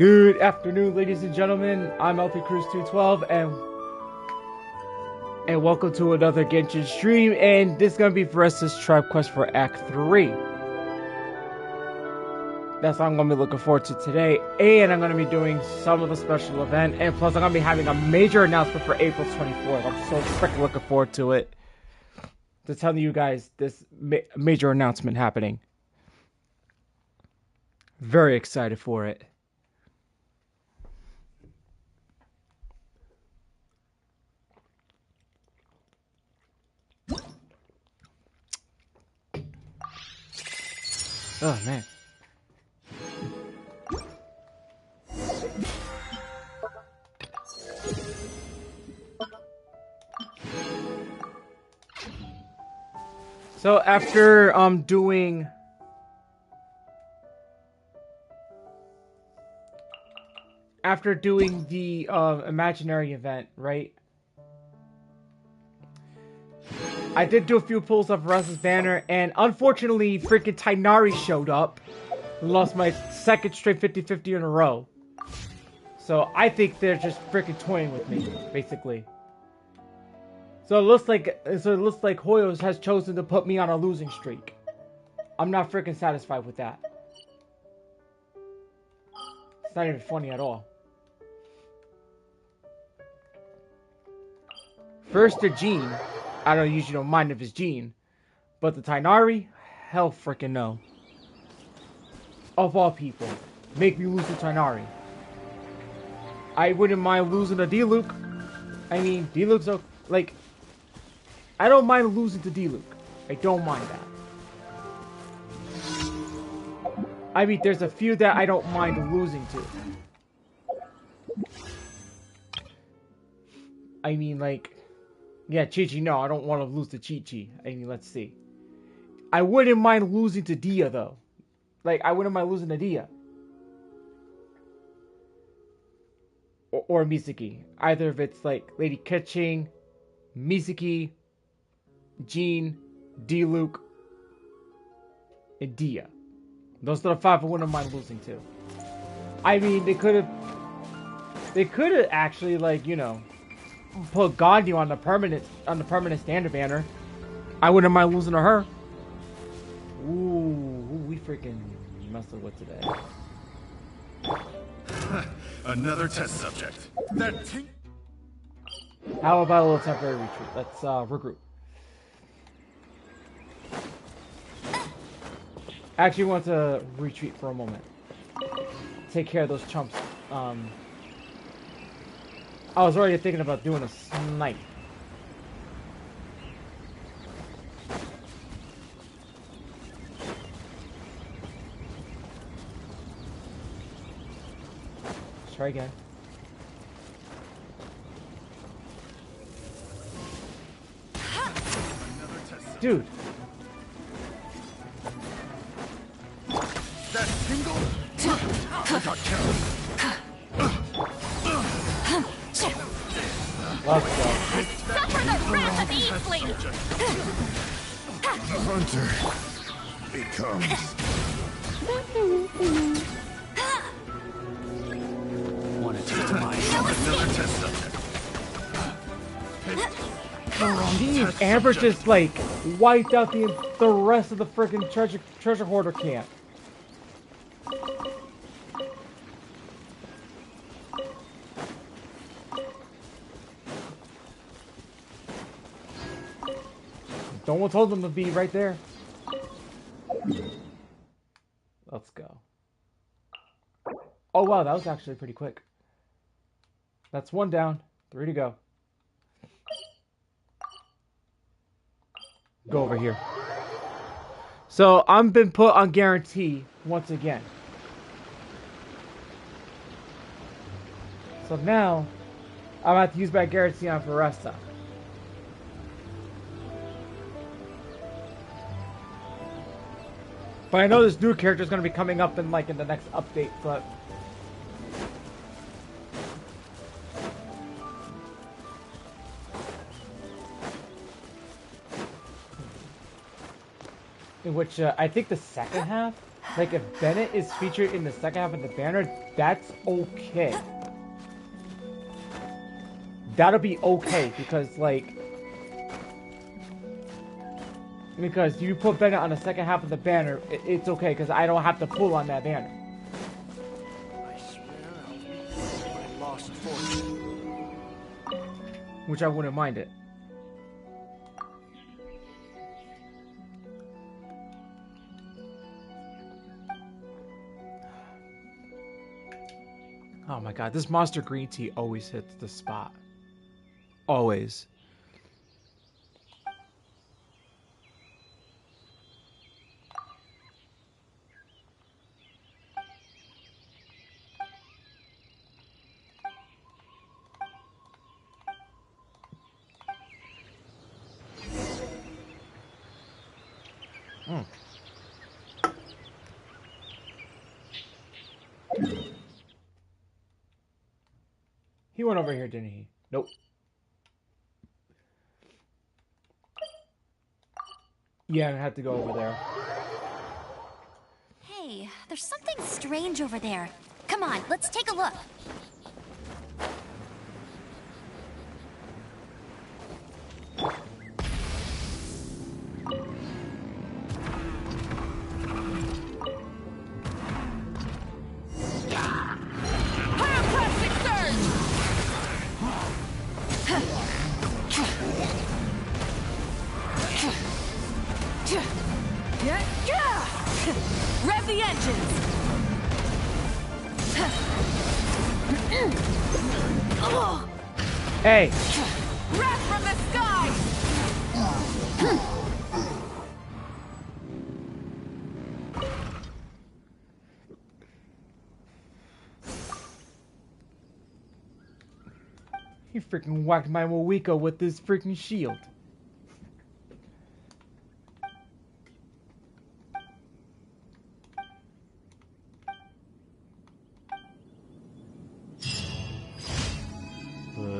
Good afternoon, ladies and gentlemen. I'm LP Cruz 212, and welcome to another Genshin stream. And this is gonna be Varesa's Tribe Quest for Act 3. That's what I'm gonna be looking forward to today. And I'm gonna be doing some of the special event, and plus I'm gonna be having a major announcement for April 24th. I'm so freaking looking forward to it. To tell you guys this major announcement happening. Very excited for it. Oh, man. So after doing the imaginary event, right? I did do a few pulls of Varesa's banner, and unfortunately, freaking Tighnari showed up. Lost my second straight 50-50 in a row. So I think they're just freaking toying with me, basically. So it looks like Hoyos has chosen to put me on a losing streak. I'm not freaking satisfied with that. It's not even funny at all. First to Jean. I usually don't mind if it's Jean. But the Tighnari? Hell freaking no. Of all people. Make me lose to Tighnari. I wouldn't mind losing to D-Luke. I mean, D-Luke's like... I don't mind losing to D-Luke. I don't mind that. I mean, there's a few that I don't mind losing to. I mean, like... Yeah, Chi-Chi, no, I don't want to lose to Chi-Chi. I mean, let's see. I wouldn't mind losing to Dia, though. Like, I wouldn't mind losing to Dia. Or Misaki. Either if it's, like, Lady Keqing, Misaki, Jean, D-Luke, and Dia. Those are the 5 I wouldn't mind losing to. I mean, they could have actually, like, you know... put Gandhi on the permanent standard banner. I wouldn't mind losing to her. Ooh, we freaking messed with today. Another test subject. How about a little temporary retreat? Let's regroup. I actually want to retreat for a moment. Take care of those chumps. I was already thinking about doing a snipe. Let's try again. Dude. That tingle? I got killed. Let's go. Suffer the wrath of Eastling! The hunter becomes. Wanted to demise. Another test subject. Jeez, Amber just like wiped out the rest of the freaking treasure hoarder camp. No one told them to be right there. Let's go. Oh wow, that was actually pretty quick. That's 1 down, 3 to go. Go over here. So I'm been put on guarantee once again. So now I'm gonna have to use my guarantee on Varesa. But I know this new character is going to be coming up in the next update, but in which I think the second half Like, if Bennett is featured in the second half of the banner, that's okay. That'll be okay, because, like... Because you put Bennett on the second half of the banner, it's okay, because I don't have to pull on that banner. I swear I'll read my lost fortune. Which I wouldn't mind it. Oh my god, this Monster Green Tea always hits the spot. Always. He went over here, didn't he? Nope. Yeah, I had to go over there. Hey, there's something strange over there. Come on, let's take a look. Rev the engines! Hey! Wrath from the sky! He freaking whacked my Moika with this freaking shield.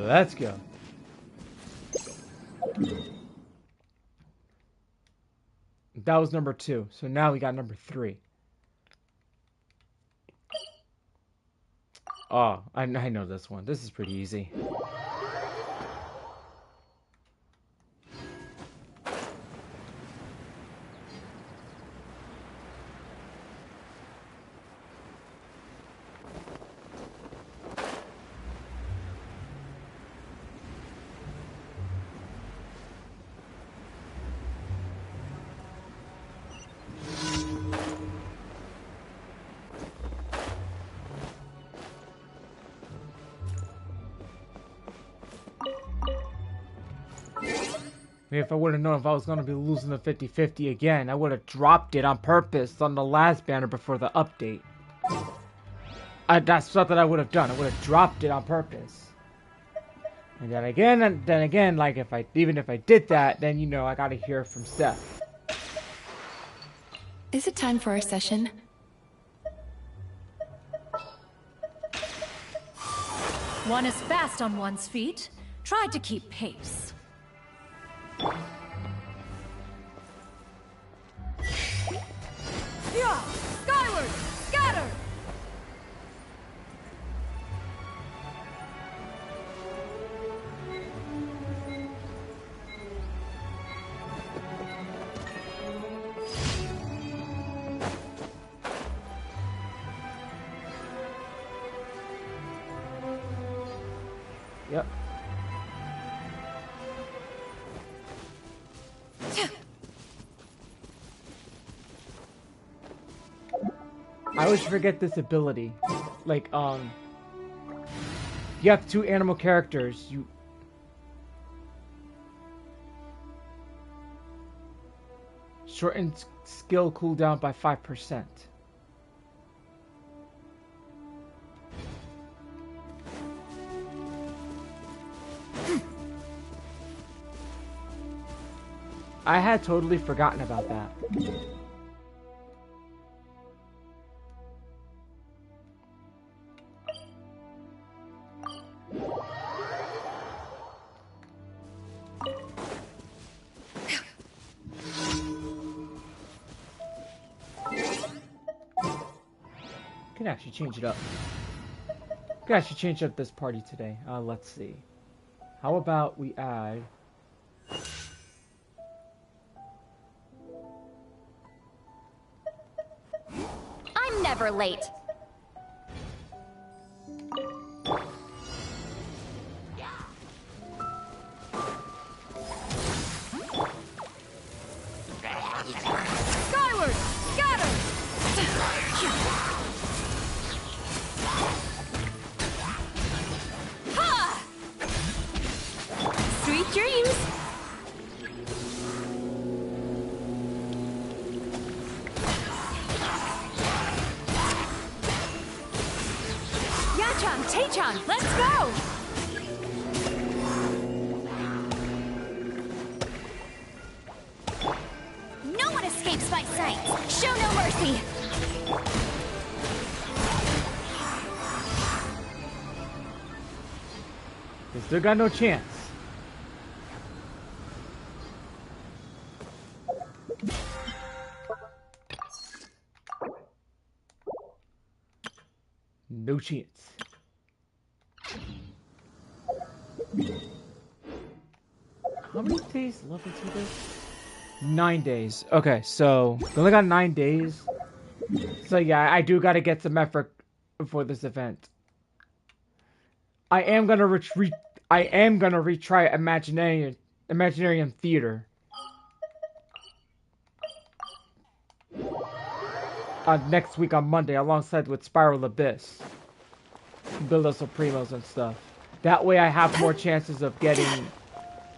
Let's go. That was number 2. So now we got number 3. Oh, I know this one. This is pretty easy. If I would have known if I was going to be losing the 50-50 again, I would have dropped it on purpose on the last banner before the update. That's something I would have done. I would have dropped it on purpose. And then again, like even if I did that, then you know I got to hear from Seth. Is it time for our session? One is fast on one's feet. Try to keep pace. Yeah! Skyward! Scatter! Yep. I always forget this ability. Like, you have 2 animal characters, you... Shorten skill cooldown by 5%. I had totally forgotten about that. can actually change it up. We can actually change up this party today. Let's see. How about we add... I'm never late. Skyward! Scatter! Ha! Sweet dreams! Yachan, Taechan, let's go! No one escapes my sight. Show no mercy. They still got no chance. No chance. How many days left until this? 9 days. Okay, so we only got 9 days. So yeah, I do got to get some effort for this event. I am gonna retry Imaginarium Theater. Next week on Monday, alongside with Spiral Abyss, Build Supremos and stuff. That way, I have more chances of getting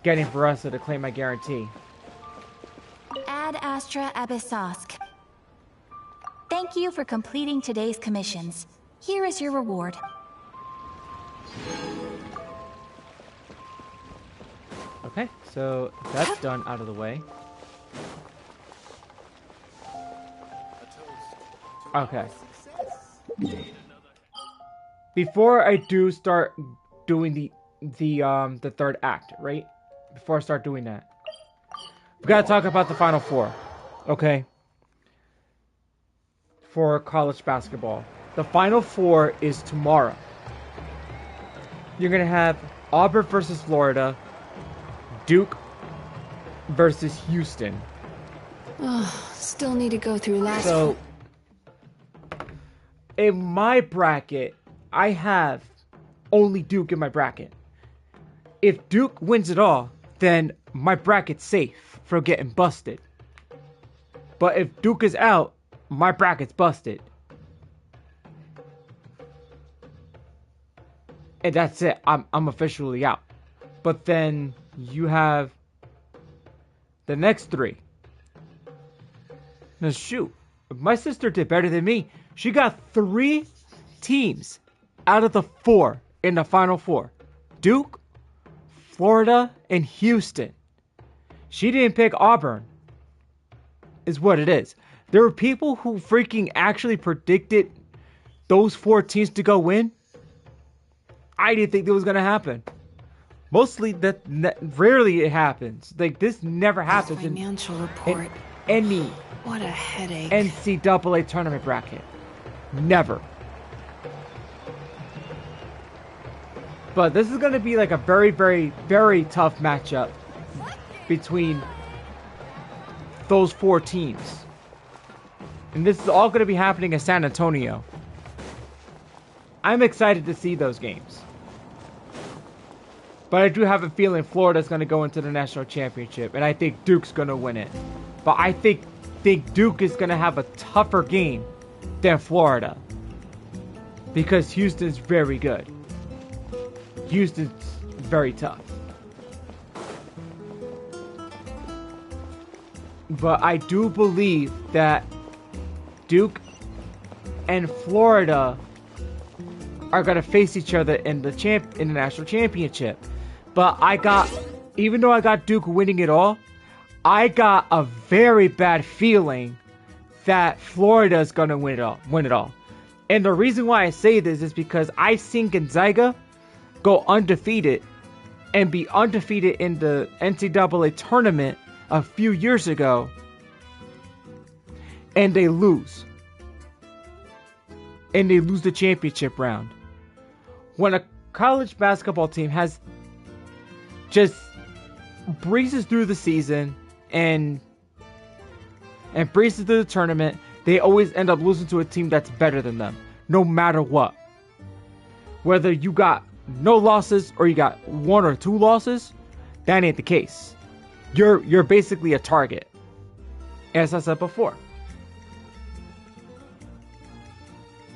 Varesa to claim my guarantee. Ad Astra Abyssosk. Thank you for completing today's commissions. Here is your reward. Okay, so that's done out of the way. Okay. Before I do start doing the third act, right? Before I start doing that, we gotta talk about the Final Four, okay? For college basketball, the Final Four is tomorrow. You're gonna have Auburn versus Florida, Duke versus Houston. Oh, still need to go through last. So, in my bracket, I have only Duke in my bracket. If Duke wins it all, then my bracket's safe from getting busted. But if Duke is out, my bracket's busted. And that's it. I'm officially out. But then you have the next three. Now shoot, my sister did better than me. She got 3 teams out of the 4 in the Final Four. Duke, Florida, and Houston. She didn't pick Auburn. Is what it is. There were people who freaking actually predicted those 4 teams to go win. I didn't think that was going to happen. Mostly that rarely it happens. Like this never happens Financial report. in any What a headache. NCAA tournament bracket. Never. But this is going to be like a very, very, very tough matchup between those 4 teams. And this is all going to be happening in San Antonio. I'm excited to see those games. But I do have a feeling Florida's going to go into the national championship. And I think Duke's going to win it. But I think Duke is going to have a tougher game than Florida. Because Houston's very good. Houston's very tough. But I do believe that Duke and Florida are going to face each other in the national championship. But even though I got Duke winning it all, I got a very bad feeling that Florida is going to win it all. And the reason why I say this is because I've seen Gonzaga go undefeated and be undefeated in the NCAA tournament a few years ago, and they lose. and they lose the championship round. When a college basketball team has just breezes through the season and breezes through the tournament, they always end up losing to a team that's better than them, no matter what. Whether you got no losses or you got 1 or 2 losses, that ain't the case. You're basically a target, as I said before.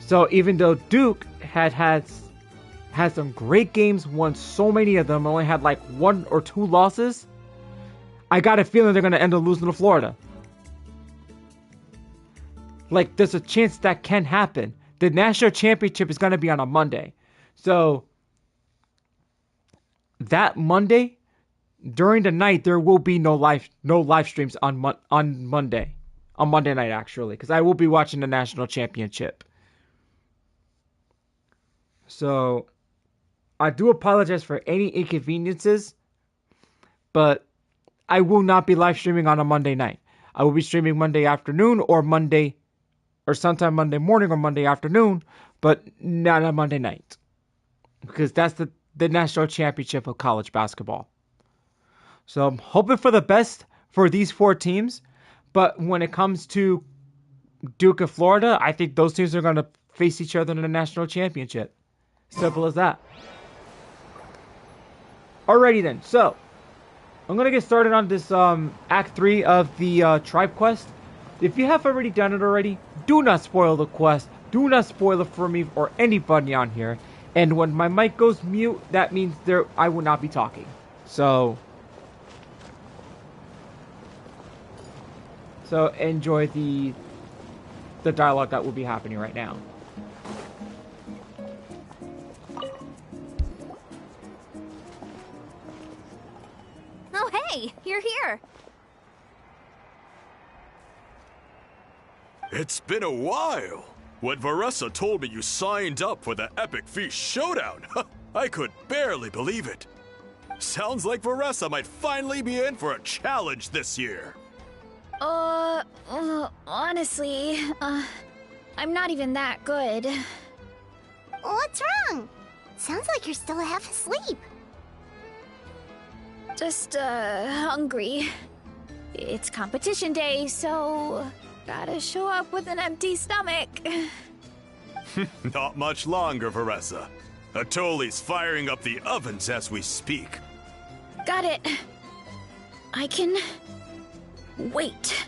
So even though Duke had some great games, won so many of them, only had like 1 or 2 losses, I got a feeling they're going to end up losing to Florida. Like, there's a chance that can happen. The national championship is going to be on a Monday. So, that Monday, during the night, there will be no live streams on Monday. On Monday night, actually. Because I will be watching the national championship. So, I do apologize for any inconveniences. But I will not be live streaming on a Monday night. I will be streaming Monday afternoon or sometime Monday morning or Monday afternoon, but not on Monday night. Because that's the national championship of college basketball. So I'm hoping for the best for these 4 teams. But when it comes to Duke and Florida, I think those teams are going to face each other in the national championship. Simple as that. Alrighty then, so I'm going to get started on this Act 3 of the Tribe Quest. If you have already done it already, do not spoil the quest. Do not spoil it for me or anybody on here. And when my mic goes mute, that means I will not be talking. So enjoy the dialogue that will be happening right now. Oh hey, you're here. It's been a while. When Varesa told me you signed up for the Epic Feast Showdown, I could barely believe it. Sounds like Varesa might finally be in for a challenge this year. Honestly, I'm not even that good. What's wrong? Sounds like you're still half asleep. Just, hungry. It's competition day, so gotta show up with an empty stomach. Not much longer, Varesa. Atoli's firing up the ovens as we speak. Got it. I can wait.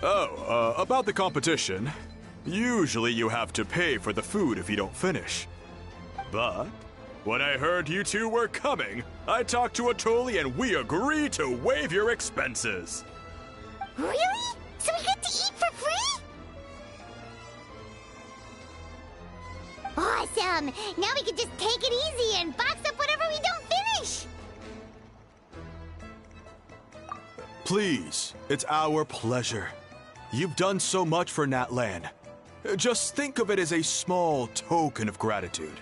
About the competition. Usually you have to pay for the food if you don't finish. But when I heard you two were coming, I talked to Atoli and we agreed to waive your expenses. Really? So we get to eat for free? Awesome! Now we can just take it easy and box up whatever we don't finish! Please, it's our pleasure. You've done so much for Natlan. Just think of it as a small token of gratitude.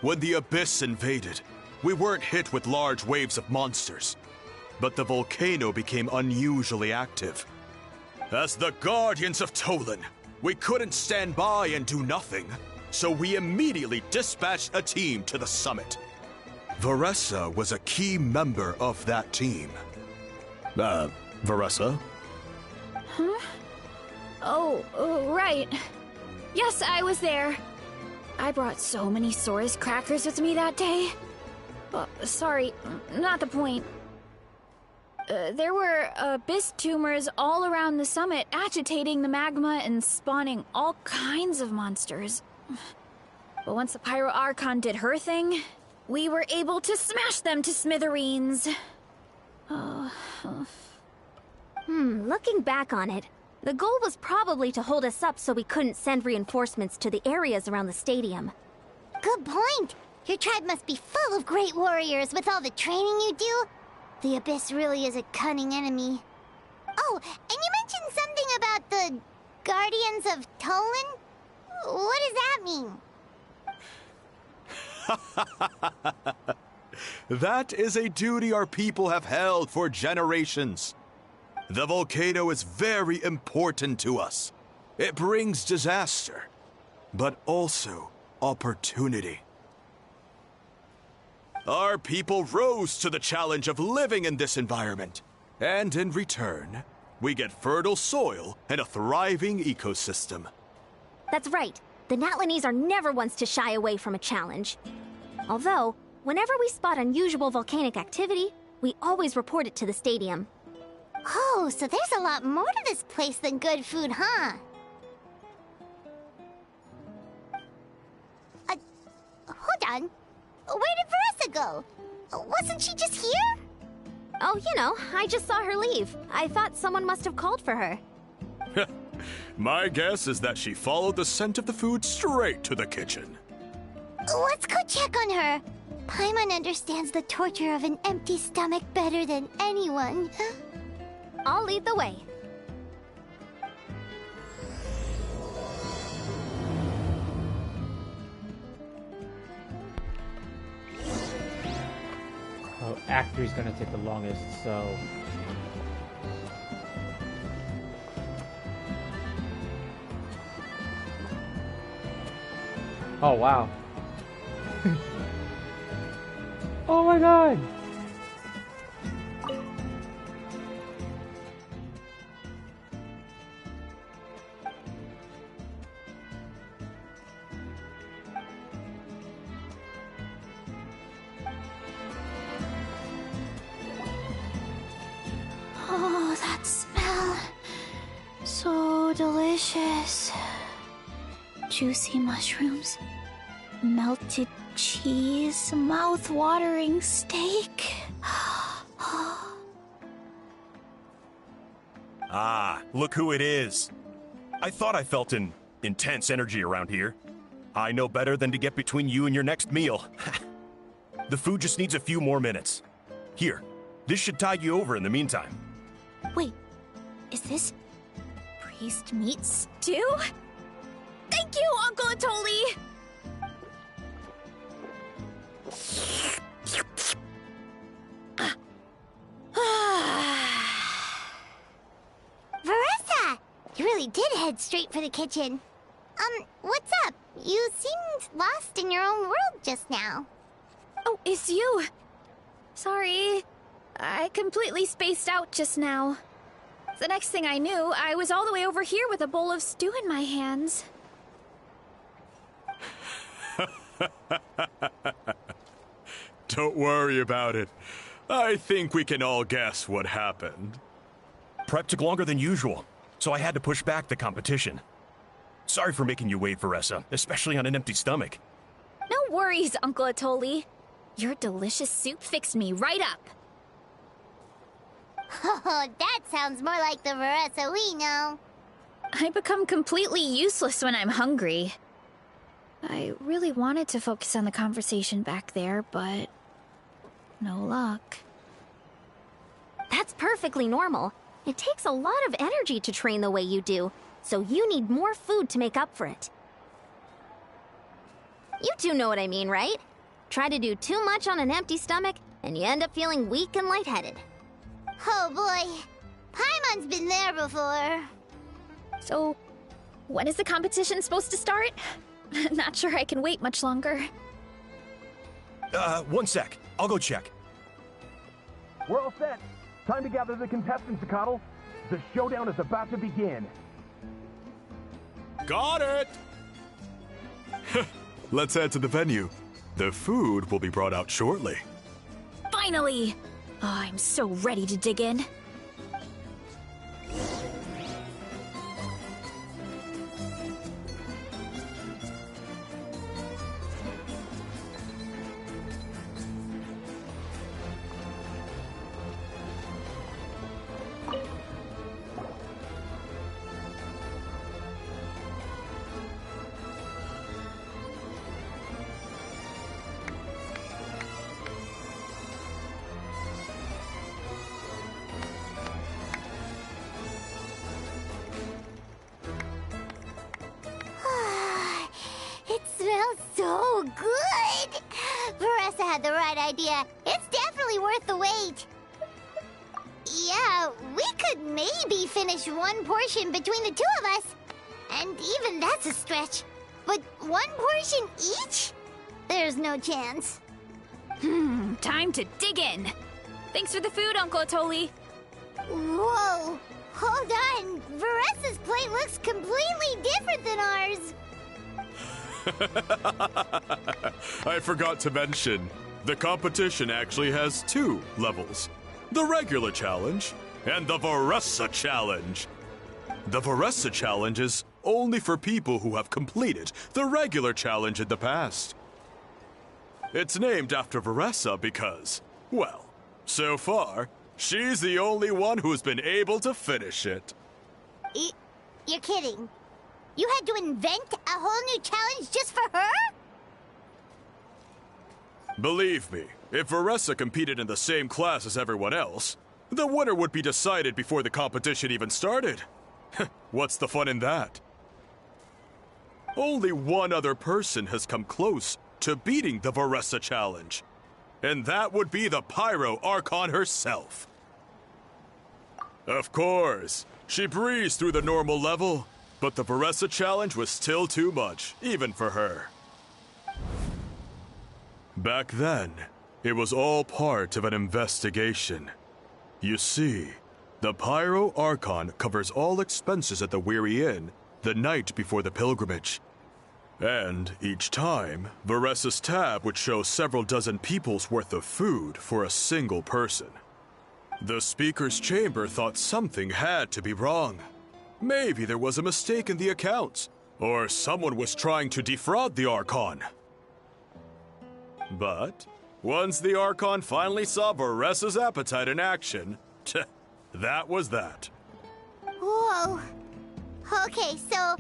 When the Abyss invaded, we weren't hit with large waves of monsters, but the volcano became unusually active. As the Guardians of Tolan, we couldn't stand by and do nothing, so we immediately dispatched a team to the summit. Varesa was a key member of that team. Varesa? Huh? Oh, right. Yes, I was there. I brought so many Saurus crackers with me that day. Sorry, not the point. There were abyss tumors all around the summit, agitating the magma and spawning all kinds of monsters. But once the Pyro Archon did her thing, we were able to smash them to smithereens. Looking back on it, the goal was probably to hold us up so we couldn't send reinforcements to the areas around the stadium. Good point! Your tribe must be full of great warriors with all the training you do. The Abyss really is a cunning enemy. Oh, and you mentioned something about the Guardians of Tolan? What does that mean? That is a duty our people have held for generations. The volcano is very important to us. It brings disaster, but also opportunity. Our people rose to the challenge of living in this environment, and in return, we get fertile soil and a thriving ecosystem. That's right. The Natlanese are never ones to shy away from a challenge. Although, whenever we spot unusual volcanic activity, we always report it to the stadium. Oh, so there's a lot more to this place than good food, huh? Hold on. Where did Veresa go? Wasn't she just here? Oh, you know, I just saw her leave. I thought someone must have called for her. My guess is that she followed the scent of the food straight to the kitchen. Let's go check on her. Paimon understands the torture of an empty stomach better than anyone. I'll lead the way. Oh, Act 3 is gonna take the longest, so... Oh, wow. Oh my god! Oh, that smell. So delicious. Juicy mushrooms, melted cheese, mouth-watering steak. Ah, look who it is. I thought I felt an intense energy around here. I know better than to get between you and your next meal. The food just needs a few more minutes. Here, this should tide you over in the meantime. Wait, is this priest meat stew? Thank you, Uncle Atoli! Veresa! You really did head straight for the kitchen. What's up? You seemed lost in your own world just now. Oh, it's you. Sorry. I completely spaced out just now. The next thing I knew, I was all the way over here with a bowl of stew in my hands. Don't worry about it. I think we can all guess what happened. Prep took longer than usual, so I had to push back the competition. Sorry for making you wait, Veresa, especially on an empty stomach. No worries, Uncle Atoli. Your delicious soup fixed me right up. Oh, that sounds more like the Veresa we know. I become completely useless when I'm hungry. I really wanted to focus on the conversation back there, but no luck. That's perfectly normal. It takes a lot of energy to train the way you do, so you need more food to make up for it. You two know what I mean, right? Try to do too much on an empty stomach, and you end up feeling weak and lightheaded. Oh boy, Paimon's been there before. So, when is the competition supposed to start? Not sure I can wait much longer. 1 sec. I'll go check. We're all set. Time to gather the contestants, Akatl. The showdown is about to begin. Got it! Let's head to the venue. The food will be brought out shortly. Finally! Oh, I'm so ready to dig in. It smells so good! Veresa had the right idea. It's definitely worth the wait. Yeah, we could maybe finish one portion between the two of us. And even that's a stretch. But one portion each? There's no chance. Time to dig in. Thanks for the food, Uncle Atoli. Whoa! Hold on! Veresa's plate looks completely different than ours! I forgot to mention, the competition actually has 2 levels. The regular challenge and the Veresa challenge. The Veresa challenge is only for people who have completed the regular challenge in the past. It's named after Veresa because, well, so far, she's the only one who's been able to finish it. You're kidding. You had to invent a whole new challenge just for her? Believe me, if Veresa competed in the same class as everyone else, the winner would be decided before the competition even started. What's the fun in that? Only one other person has come close to beating the Veresa challenge, and that would be the Pyro Archon herself. Of course, she breezed through the normal level, but the Veresa challenge was still too much, even for her. Back then, it was all part of an investigation. You see, the Pyro Archon covers all expenses at the Weary Inn the night before the pilgrimage. And each time, Veresa's tab would show several dozen people's worth of food for a single person. The speaker's chamber thought something had to be wrong. Maybe there was a mistake in the accounts, or someone was trying to defraud the Archon. But once the Archon finally saw Veresa's appetite in action, that was that. Whoa. Okay, so...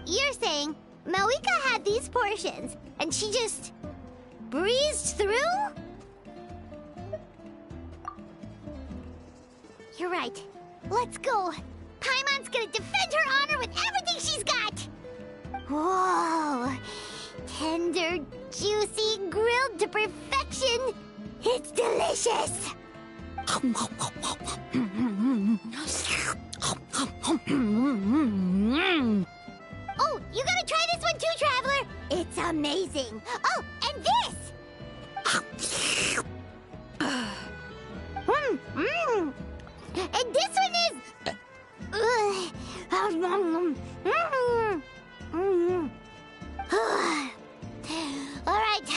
You're saying Malika had these portions, and she just breezed through? You're right. Let's go. Paimon's gonna defend her honor with everything she's got! Whoa! Tender, juicy, grilled to perfection! It's delicious! Oh, you gotta try this one too, Traveler! It's amazing! Oh, and this! And this one is... Alright,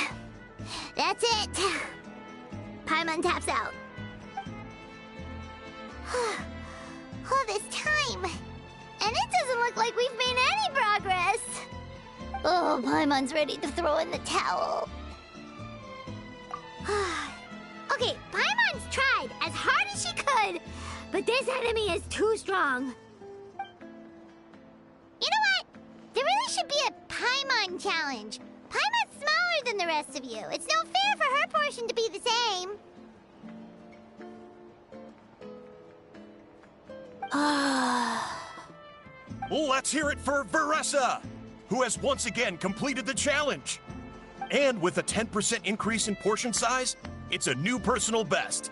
that's it. Paimon taps out. All this time, and it doesn't look like we've made any progress. Oh, Paimon's ready to throw in the towel. Okay, Paimon's tried as hard as she could, but this enemy is too strong. You know what? There really should be a Paimon challenge. Paimon's smaller than the rest of you. It's no fair for her portion to be the same. Let's hear it for Veresa, who has once again completed the challenge. And with a 10% increase in portion size, it's a new personal best.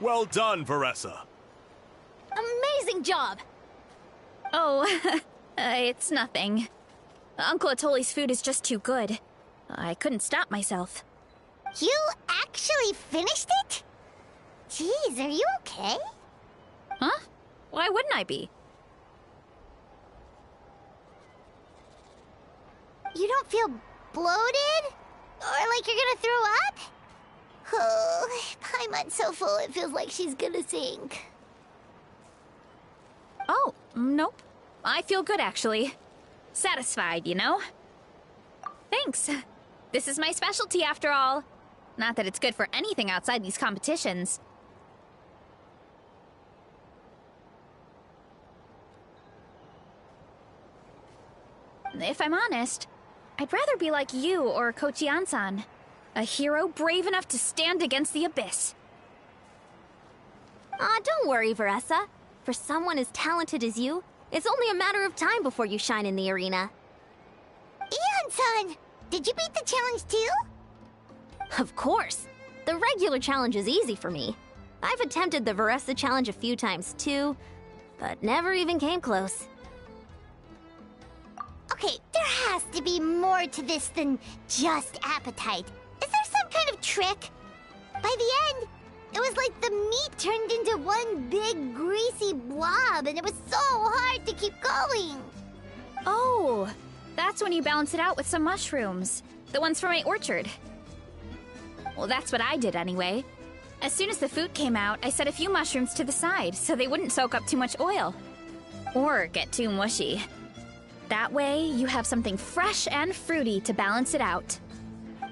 Well done, Veresa. Amazing job! Oh, it's nothing. Uncle Atoli's food is just too good. I couldn't stop myself. You actually finished it? Jeez, are you okay? Huh? Why wouldn't I be? You don't feel bloated? Or like you're gonna throw up? Oh, Paimon's so full it feels like she's gonna sink. Oh, nope. I feel good, actually. Satisfied, you know? Thanks. This is my specialty, after all. Not that it's good for anything outside these competitions. If I'm honest, I'd rather be like you or Kochian-san. A hero brave enough to stand against the abyss. Aw, don't worry, Veresa. For someone as talented as you, it's only a matter of time before you shine in the arena. Ian-san, did you beat the challenge too? Of course. The regular challenge is easy for me. I've attempted the Varesa challenge a few times too, but never even came close. Okay, there has to be more to this than just appetite. Is there some kind of trick? By the end, it was like the meat turned into one big greasy blob, and it was so hard to keep going. Oh, that's when you balance it out with some mushrooms. The ones from my orchard. Well, that's what I did anyway. As soon as the food came out, I set a few mushrooms to the side so they wouldn't soak up too much oil. Or get too mushy. That way, you have something fresh and fruity to balance it out.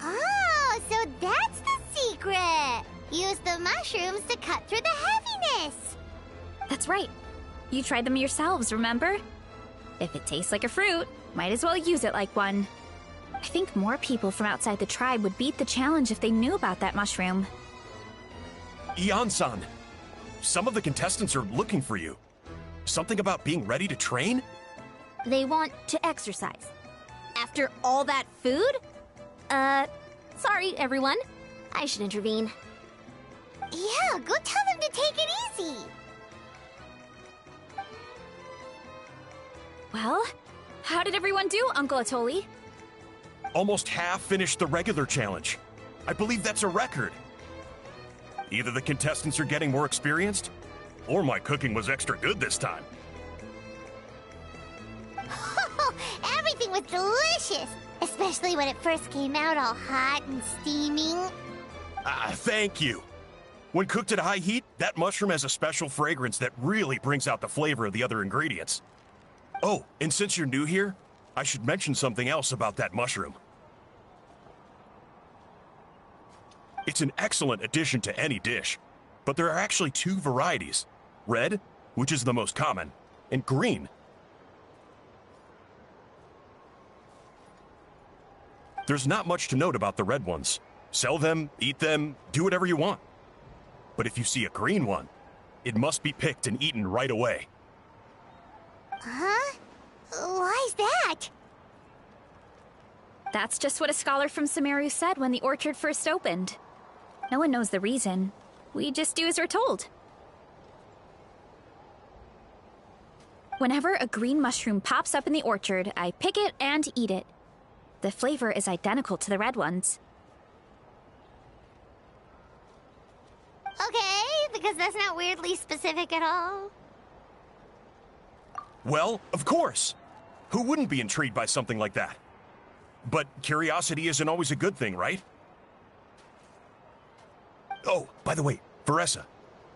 Oh, so that's the secret! Use the mushrooms to cut through the heaviness! That's right. You tried them yourselves, remember? If it tastes like a fruit, might as well use it like one. I think more people from outside the tribe would beat the challenge if they knew about that mushroom. Ian-san, some of the contestants are looking for you. Something about being ready to train? They want to exercise. After all that food? Sorry, everyone. I should intervene. Yeah, go tell them to take it easy! Well, how did everyone do, Uncle Atoli? Almost half finished the regular challenge. I believe that's a record. Either the contestants are getting more experienced, or my cooking was extra good this time. Everything was delicious! Especially when it first came out all hot and steaming. Thank you. When cooked at high heat, that mushroom has a special fragrance that really brings out the flavor of the other ingredients. Oh, and since you're new here, I should mention something else about that mushroom. It's an excellent addition to any dish, but there are actually two varieties. Red, which is the most common, and green. There's not much to note about the red ones. Sell them, eat them, do whatever you want. But if you see a green one, it must be picked and eaten right away. Huh? Why's that? That's just what a scholar from Sumeru said when the orchard first opened. No one knows the reason. We just do as we're told. Whenever a green mushroom pops up in the orchard, I pick it and eat it. The flavor is identical to the red ones. Okay, because that's not weirdly specific at all. Well, of course. Who wouldn't be intrigued by something like that? But curiosity isn't always a good thing, right? Oh, by the way, Varesa,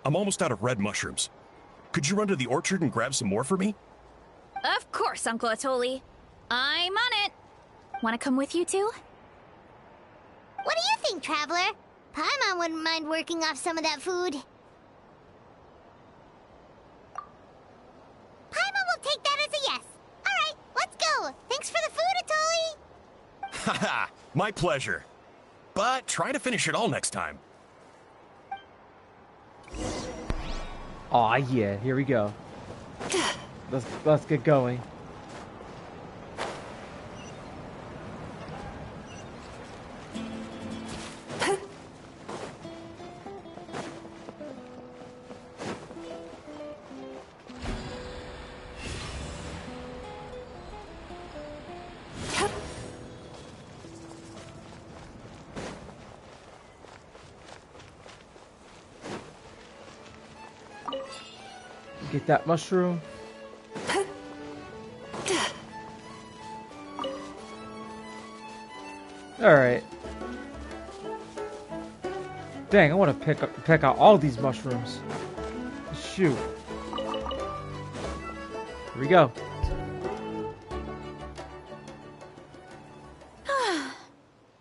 I'm almost out of red mushrooms. Could you run to the orchard and grab some more for me? Of course, Uncle Atoli. I'm on it. Want to come with you too? What do you think, Traveler? Paimon wouldn't mind working off some of that food. Paimon will take that as a yes. Alright, let's go. Thanks for the food, Atoli. Haha, my pleasure. But try to finish it all next time. Aw, yeah, here we go. Let's get going. Get that mushroom. Alright. Dang, I want to pick out all these mushrooms. Shoot. Here we go.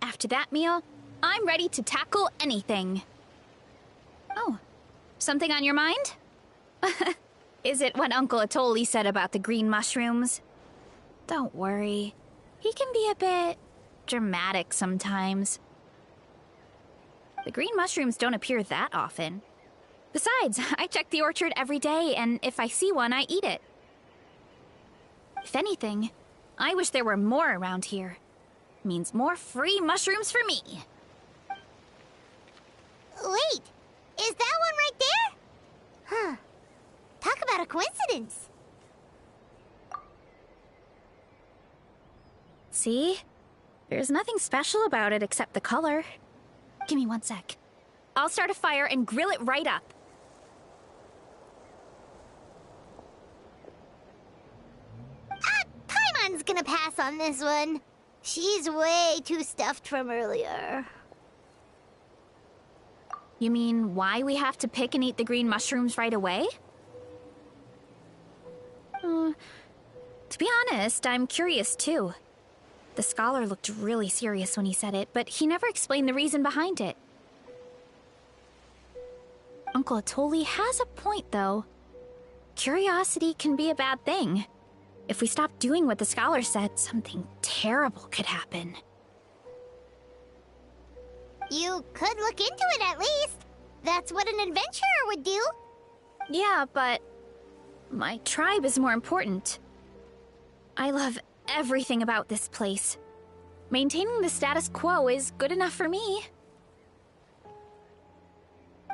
After that meal, I'm ready to tackle anything. Oh, something on your mind? Is it what Uncle Atoli said about the green mushrooms? Don't worry. He can be a bit dramatic sometimes. The green mushrooms don't appear that often. Besides, I check the orchard every day, and if I see one, I eat it. If anything, I wish there were more around here. Means more free mushrooms for me. distance. See? There's nothing special about it except the color. Give me 1 sec. I'll start a fire and grill it right up. Paimon's gonna pass on this one. She's way too stuffed from earlier. You mean why we have to pick and eat the green mushrooms right away? To be honest, I'm curious too. The scholar looked really serious when he said it, but he never explained the reason behind it. Uncle Atoli has a point, though. Curiosity can be a bad thing. If we stop doing what the scholar said, something terrible could happen. You could look into it at least. That's what an adventurer would do. Yeah, but my tribe is more important. I love everything about this place. Maintaining the status quo is good enough for me.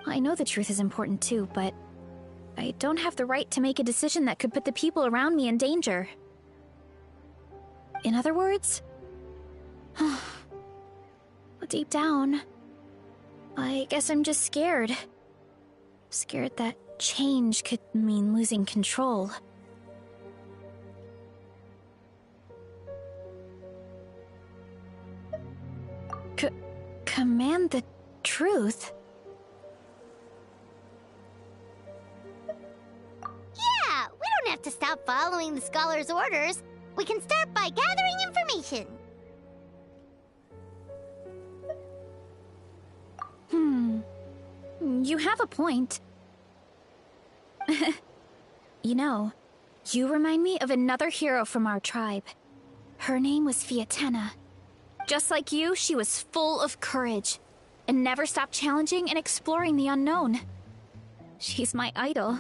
I know the truth is important too, but I don't have the right to make a decision that could put the people around me in danger. In other words, deep down, I guess I'm just scared. Scared that change could mean losing control. Command the truth? Yeah, we don't have to stop following the scholar's orders. We can start by gathering information. You have a point. You know, you remind me of another hero from our tribe. Her name was Fiatena. Just like you, she was full of courage and never stopped challenging and exploring the unknown. She's my idol.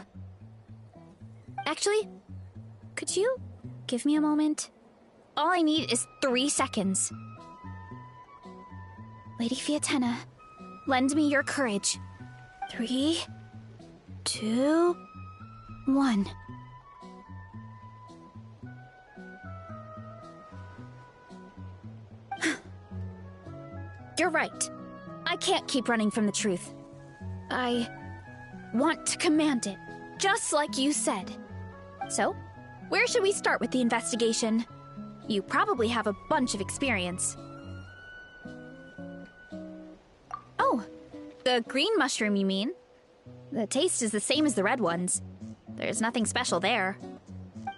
Actually, could you give me a moment? All I need is 3 seconds. Lady Fiatena, lend me your courage. 3, 2, 1. You're right. I can't keep running from the truth. I want to command it, just like you said. So, where should we start with the investigation? You probably have a bunch of experience. Oh, the green mushroom, you mean? The taste is the same as the red ones. There's nothing special there.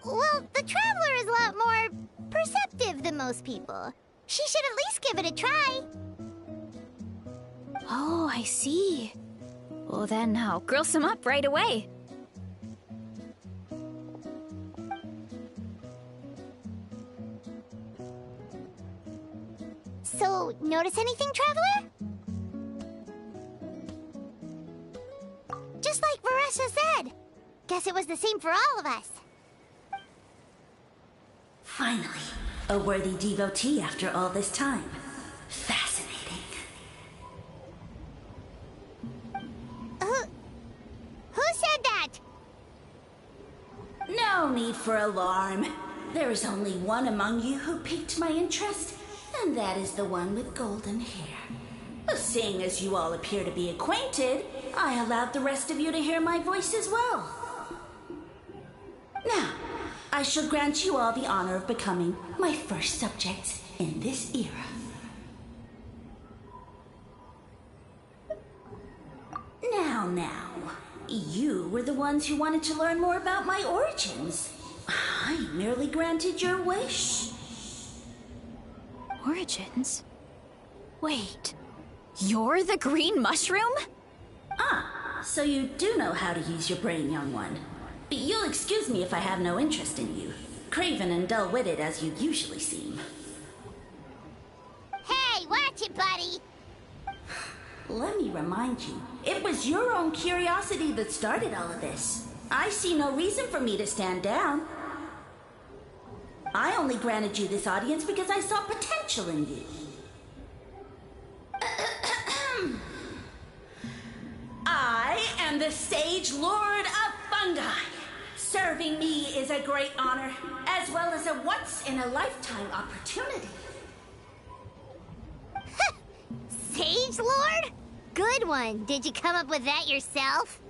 Well, the Traveler is a lot more perceptive than most people. She should at least give it a try. Oh, I see. Well, then I'll grill some up right away. So, notice anything, Traveler? Just like Varesa said. Guess it was the same for all of us. Finally, a worthy devotee after all this time. Fascinating. Who said that? No need for alarm. There is only one among you who piqued my interest, and that is the one with golden hair. Seeing as you all appear to be acquainted, I allowed the rest of you to hear my voice as well. Now, I shall grant you all the honor of becoming my first subjects in this era. Now, you were the ones who wanted to learn more about my origins. I merely granted your wish. Origins? Wait, you're the green mushroom? Ah, so you do know how to use your brain, young one. You'll excuse me if I have no interest in you, craven and dull-witted as you usually seem. Hey, watch it, buddy! Let me remind you, it was your own curiosity that started all of this. I see no reason for me to stand down. I only granted you this audience because I saw potential in you. I am the Sage Lord of Fungi, Serving me is a great honor, as well as a once-in-a-lifetime opportunity. Sage Lord? Good one. Did you come up with that yourself?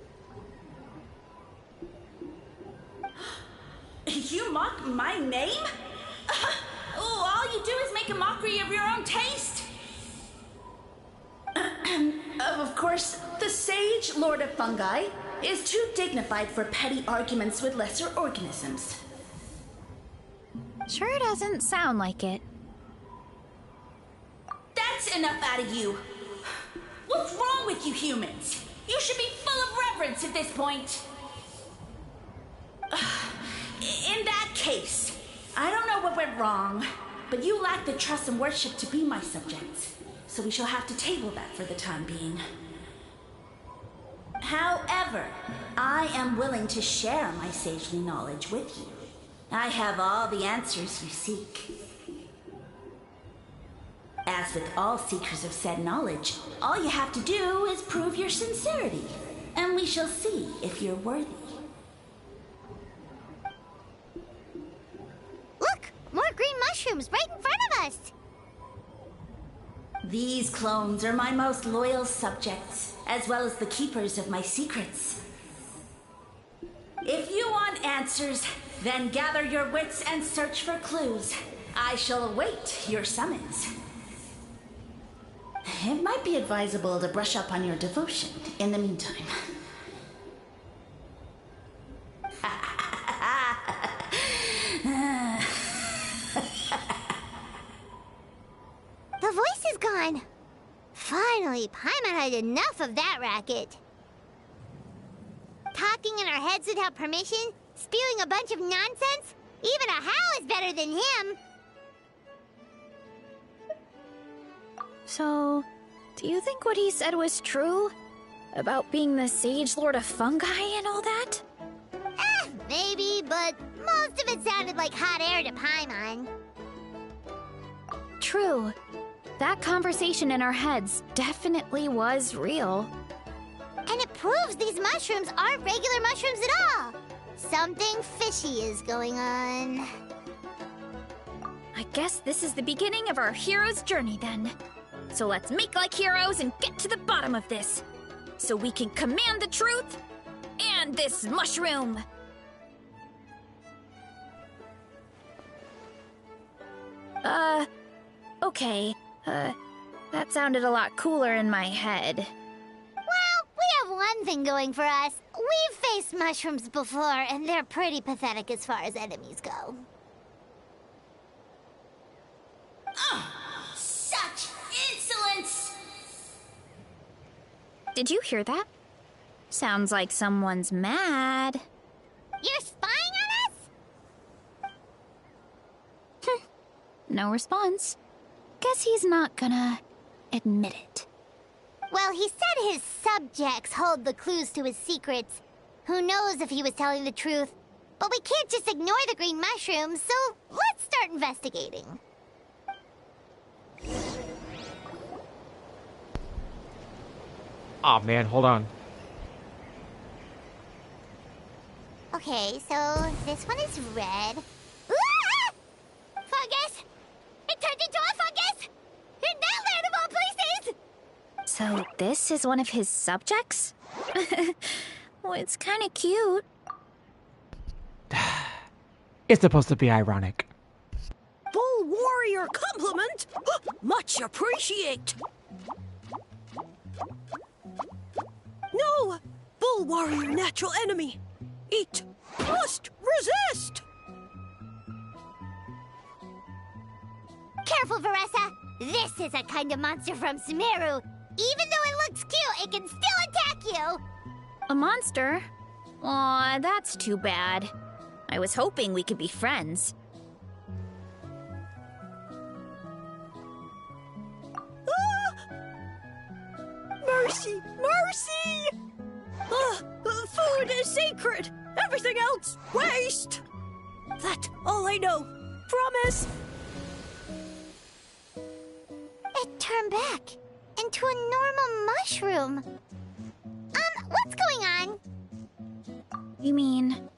You mock my name? All you do is make a mockery of your own taste. Of course, the Sage Lord of Fungi is too dignified for petty arguments with lesser organisms. Sure doesn't sound like it. That's enough out of you. What's wrong with you humans? You should be full of reverence at this point. In that case, I don't know what went wrong, but you lack the trust and worship to be my subjects, so we shall have to table that for the time being. However, I am willing to share my sagely knowledge with you. I have all the answers you seek. As with all seekers of said knowledge, all you have to do is prove your sincerity, and we shall see if you're worthy. Look! More green mushrooms right in front of us! These clones are my most loyal subjects, as well as the keepers of my secrets. If you want answers, then gather your wits and search for clues. I shall await your summons. It might be advisable to brush up on your devotion in the meantime. The voice is gone. Finally, Paimon had enough of that racket. Talking in our heads without permission, spewing a bunch of nonsense. Even a Hal is better than him. So, do you think what he said was true? About being the Sage Lord of Fungi and all that? Maybe, but most of it sounded like hot air to Paimon. True. That conversation in our heads definitely was real. And it proves these mushrooms aren't regular mushrooms at all. Something fishy is going on. I guess this is the beginning of our hero's journey then. So let's make like heroes and get to the bottom of this. So we can command the truth and this mushroom. Okay. That sounded a lot cooler in my head. Well, we have one thing going for us. We've faced mushrooms before, and they're pretty pathetic as far as enemies go. Such insolence! Did you hear that? Sounds like someone's mad. You're spying on us? No response. Guess he's not gonna admit it. Well, he said his subjects hold the clues to his secrets. Who knows if he was telling the truth? But we can't just ignore the green mushrooms, so let's start investigating. Aw, man, hold on. Okay, so this one is red. Ah! Fungus! It turned into a fungus! In that land of all places! So this is one of his subjects? Well, it's kind of cute. It's supposed to be ironic. Bull warrior compliment! Much appreciate! No! Bull warrior natural enemy! Eat! Must resist! Careful, Veresa! This is a kind of monster from Sumeru. Even though it looks cute, it can still attack you! A monster? Aw, that's too bad. I was hoping we could be friends. Mercy! Mercy! Food is sacred! Everything else, waste! That's all I know. Promise! It turned back into a normal mushroom. What's going on? You mean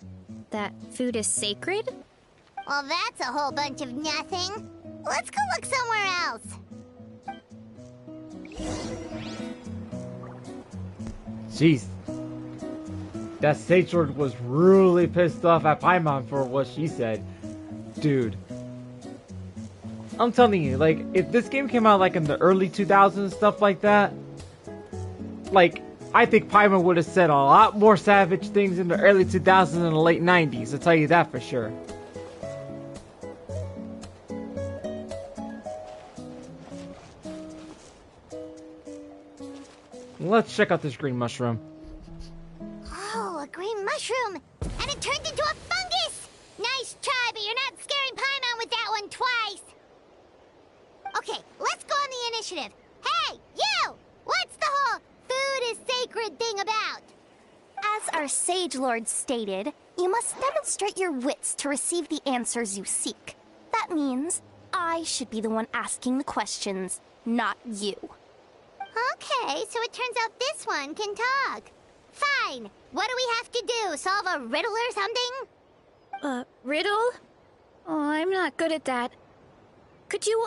that food is sacred? Well, that's a whole bunch of nothing. Let's go look somewhere else. Jeez. That Sage Lord was really pissed off at Paimon for what she said. Dude. I'm telling you, like, if this game came out, like, in the early 2000s and stuff like that, like, I think Paimon would have said a lot more savage things in the early 2000s and the late 90s. I'll tell you that for sure. Let's check out this green mushroom. Oh, a green mushroom! And it turned into a fungus! Nice try, but you're not scaring Paimon with that one twice! Okay, let's go on the initiative. Hey, you! What's the whole food is sacred thing about? As our Sage Lord stated, you must demonstrate your wits to receive the answers you seek. That means I should be the one asking the questions, not you. Okay, so it turns out this one can talk. Fine. What do we have to do? Solve a riddle or something? Riddle? Oh, I'm not good at that. Could you,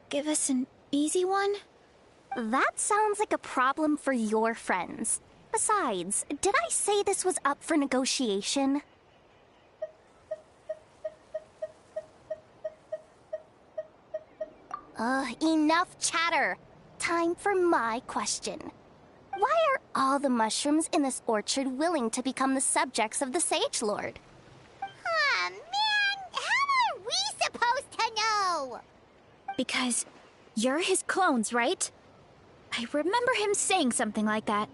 give us an easy one? That sounds like a problem for your friends. Besides, did I say this was up for negotiation? Enough chatter. Time for my question. Why are all the mushrooms in this orchard willing to become the subjects of the Sage Lord? Aw, man! How are we supposed to know? Because you're his clones, right? I remember him saying something like that.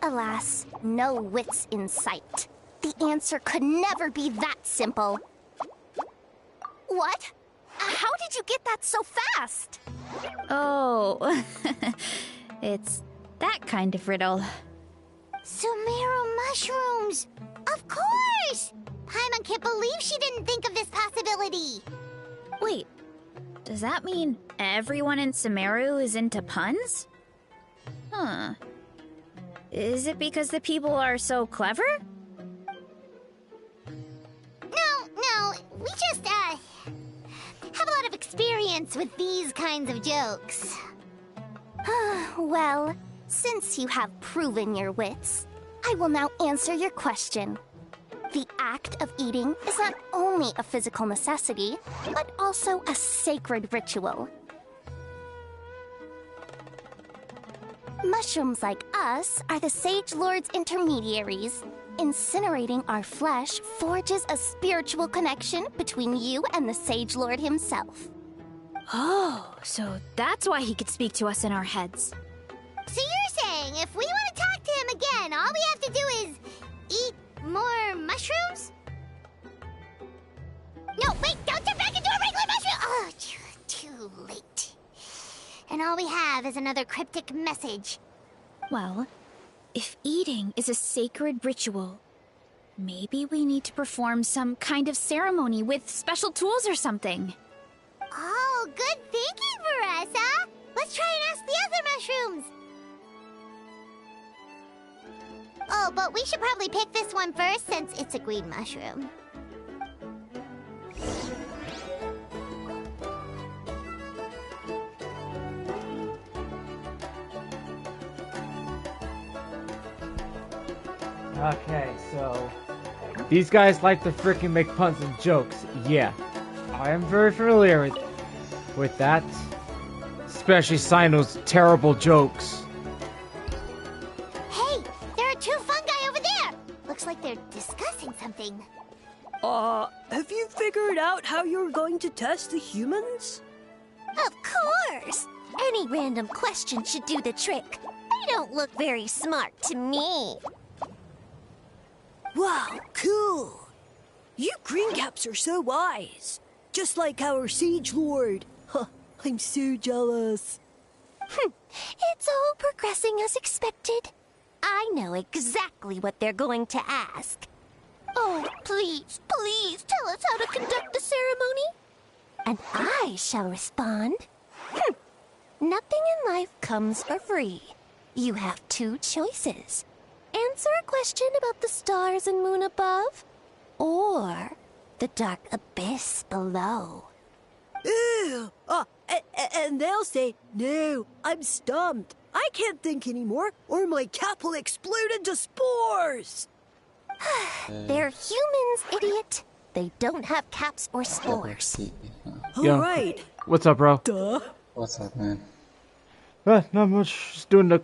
Alas, no wits in sight. The answer could never be that simple. What? How did you get that so fast? Oh, it's that kind of riddle. Sumeru mushrooms! Of course! Paimon can't believe she didn't think of this possibility. Wait, does that mean everyone in Sumeru is into puns? Huh. Is it because the people are so clever? No, we just, have a lot of experience with these kinds of jokes. Well, since you have proven your wits, I will now answer your question. The act of eating is not only a physical necessity, but also a sacred ritual. Mushrooms like us are the Sage Lord's intermediaries. Incinerating our flesh forges a spiritual connection between you and the Sage Lord himself. Oh, so that's why he could speak to us in our heads. So you're saying if we want to talk to him again, all we have to do is eat more mushrooms? No, wait, don't turn back into a regular mushroom! Oh, too late. And all we have is another cryptic message. Well, if eating is a sacred ritual, maybe we need to perform some kind of ceremony with special tools or something. Oh, good thinking, Veresa! Let's try and ask the other mushrooms! Oh, but we should probably pick this one first since it's a green mushroom. Okay, so these guys like to freaking make puns and jokes. Yeah, I am very familiar with that. Especially Sino's terrible jokes. Hey, there are two fungi over there! Looks like they're discussing something. Have you figured out how you're going to test the humans? Of course! Any random question should do the trick. They don't look very smart to me. Wow, cool! You greencaps are so wise. Just like our Sage Lord. Huh, I'm so jealous. It's all progressing as expected. I know exactly what they're going to ask. Oh, please, please tell us how to conduct the ceremony. And I shall respond. Nothing in life comes for free. You have two choices. answer a question about the stars and moon above? Or the dark abyss below? Ew! And they'll say, no, I'm stumped. I can't think anymore, or my cap will explode into spores! They're humans, idiot. They don't have caps or spores. Yo, Alright. what's up, bro? Duh. What's up, man? Not much. Just doing the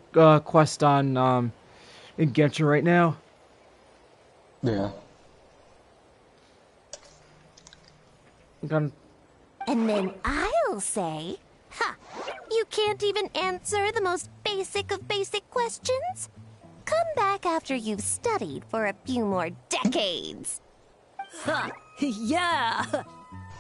quest on in Genshin right now. Yeah. And then I'll say, ha! You can't even answer the most basic of basic questions? Come back after you've studied for a few more decades. Ha! Yeah!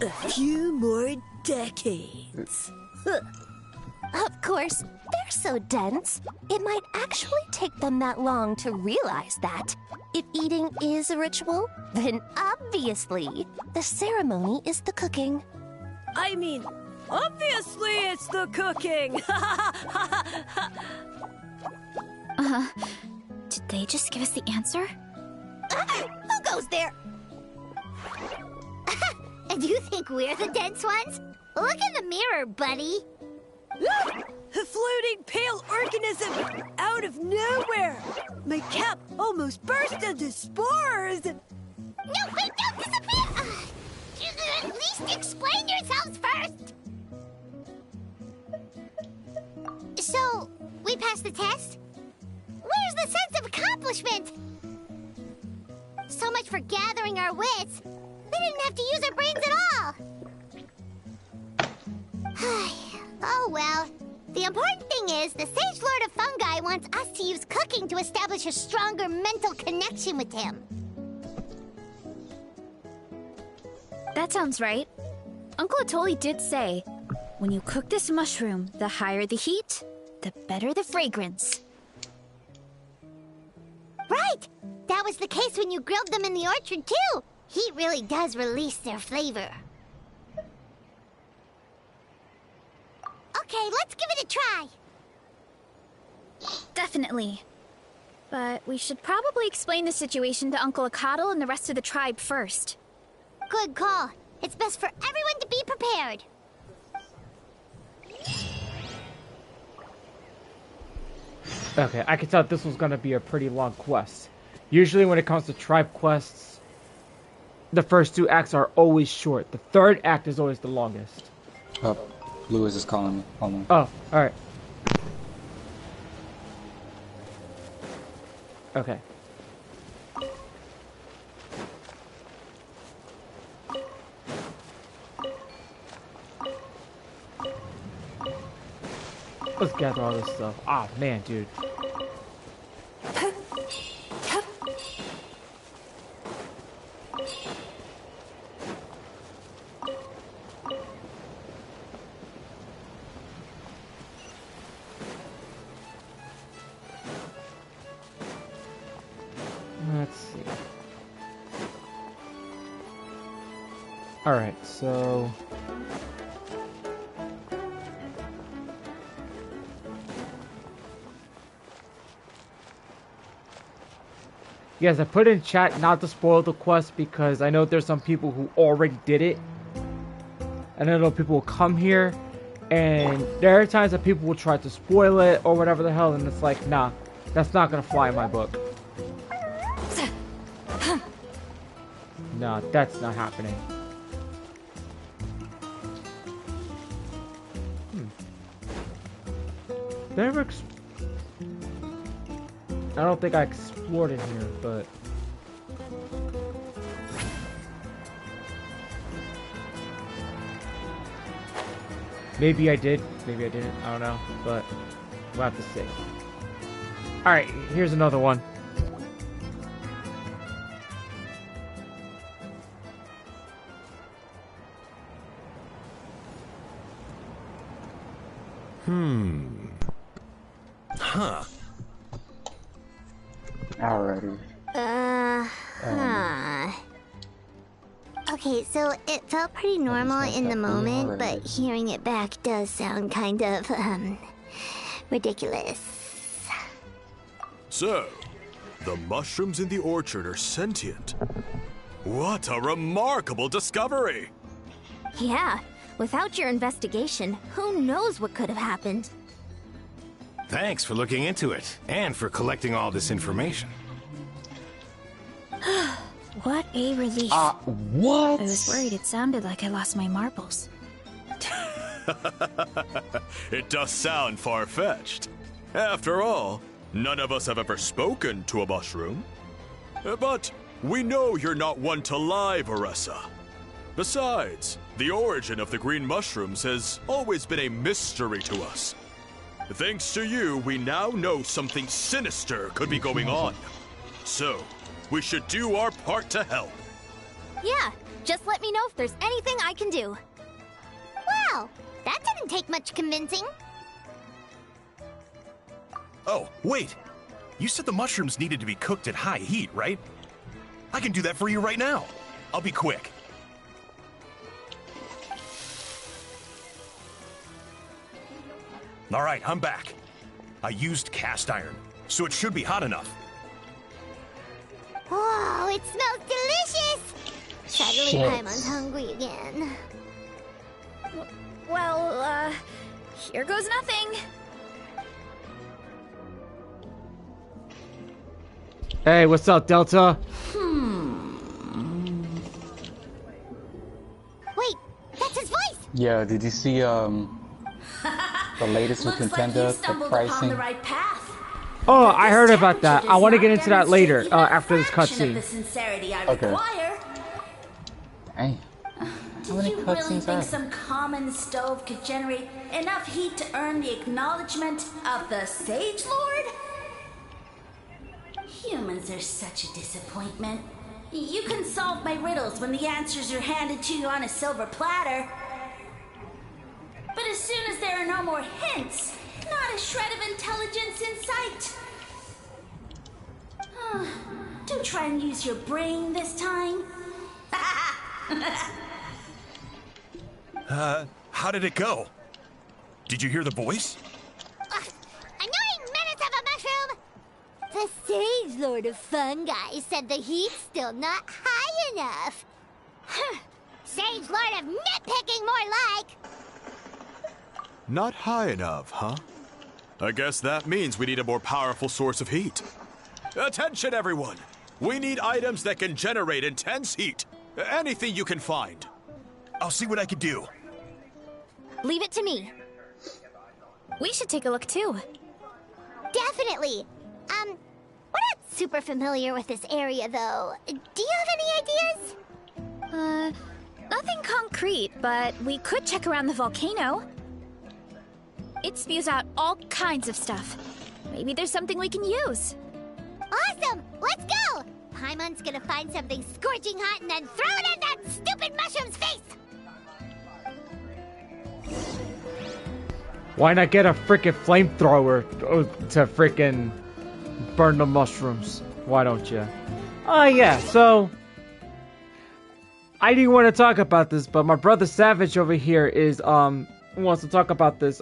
A few more decades. Of course, they're so dense, it might actually take them that long to realize that. If eating is a ritual, then obviously, the ceremony is the cooking. I mean, obviously it's the cooking! Did they just give us the answer? Who goes there? And you think we're the dense ones? Look in the mirror, buddy. Look! A floating pale organism out of nowhere! My cap almost burst into spores! No, wait, don't disappear! At least explain yourselves first! So, we passed the test? Where's the sense of accomplishment? So much for gathering our wits. We didn't have to use our brains at all. Oh well. The important thing is, the Sage Lord of Fungi wants us to use cooking to establish a stronger mental connection with him. That sounds right. Uncle Atoli did say, when you cook this mushroom, the higher the heat, the better the fragrance. Right! That was the case when you grilled them in the orchard, too. Heat really does release their flavor. Okay, let's give it a try. Definitely. But we should probably explain the situation to Uncle Akatl and the rest of the tribe first. Good call. It's best for everyone to be prepared. Okay, I could tell this was gonna be a pretty long quest. Usually when it comes to tribe quests, the first two acts are always short. The third act is always the longest. Oh, Lewis is calling me. Hold on. Oh, alright. Okay. Let's gather all this stuff. Ah, man, dude. Let's see. Alright, so... Yes, I put in chat not to spoil the quest because I know there's some people who already did it. And I know people will come here and there are times that people will try to spoil it or whatever the hell, and it's like, nah, that's not gonna fly in my book. Nah, that's not happening. Did I ever I don't think I explored in here, but... Maybe I did, maybe I didn't, I don't know, but we'll have to see. Alright, here's another one. Huh. Alrighty. Okay, so it felt pretty normal in the moment, but hearing it back does sound kind of, ridiculous. So, The mushrooms in the orchard are sentient. What a remarkable discovery! Yeah, without your investigation, who knows what could have happened? Thanks for looking into it, and for collecting all this information. What a relief. What? I was worried it sounded like I lost my marbles. It does sound far-fetched. After all, none of us have ever spoken to a mushroom. But we know you're not one to lie, Varesa. Besides, the origin of the green mushrooms has always been a mystery to us. Thanks to you, we now know something sinister could be going on. So, we should do our part to help. Yeah, just let me know if there's anything I can do. Wow, that didn't take much convincing. Oh, wait! You said the mushrooms needed to be cooked at high heat, right? I can do that for you right now. I'll be quick. All right, I'm back. I used cast iron, so it should be hot enough. Whoa, it smells delicious! Suddenly Shit. Paimon's hungry again. Well, here goes nothing. Hey, what's up, Delta? Wait, that's his voice! Yeah, did you see the latest with Looks like you Nintendo? The stumbled upon pricing? the right path. Oh, I heard about that. I want to get into that later, after this cutscene. The sincerity I Okay. require. Hey, Do many you really cutscenes think are some common stove could generate enough heat to earn the acknowledgement of the Sage Lord? Humans are such a disappointment. You can solve my riddles when the answers are handed to you on a silver platter. But as soon as there are no more hints, not a shred of intelligence in sight. Do try and use your brain this time. How did it go? Did you hear the voice? Annoying menace of a mushroom! The Sage Lord of Fungi said the heat's still not high enough. Sage Lord of Nitpicking, more like! Not high enough, huh? I guess that means we need a more powerful source of heat. Attention, everyone! We need items that can generate intense heat. Anything you can find. I'll see what I can do. Leave it to me. We should take a look too. Definitely. We're not super familiar with this area, though. Do you have any ideas? Nothing concrete, but we could check around the volcano. It spews out all kinds of stuff. Maybe there's something we can use. Awesome! Let's go! Paimon's gonna find something scorching hot and then throw it in that stupid mushroom's face! Why not get a freaking flamethrower to freaking burn the mushrooms? Why don't you? Oh yeah, so I didn't want to talk about this, but my brother Savage over here is wants to talk about this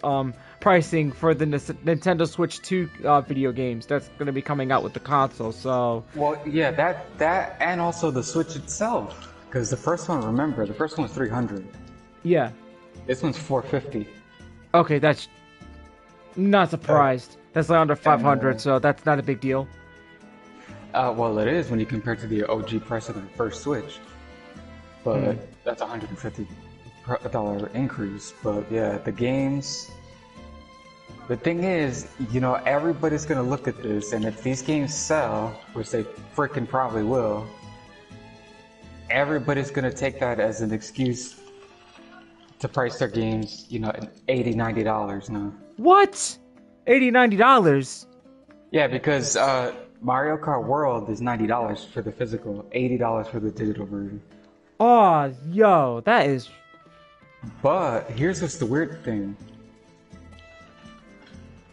pricing for the Nintendo Switch 2 video games that's going to be coming out with the console. So well, yeah, that and also the Switch itself, because the first one, remember, the first one was 300. Yeah. This one's 450. Okay, that's not surprised. That's like under 500, so that's not a big deal. Well, it is when you compare it to the OG price of the first Switch, but that's $150 increase. But yeah, the games. The thing is, you know, everybody's gonna look at this, and if these games sell, which they freaking probably will, everybody's gonna take that as an excuse to price their games, you know, $80, $90 now. What? $80, $90? Yeah, because Mario Kart World is $90 for the physical, $80 for the digital version. Oh, yo, that is... But here's what's the weird thing.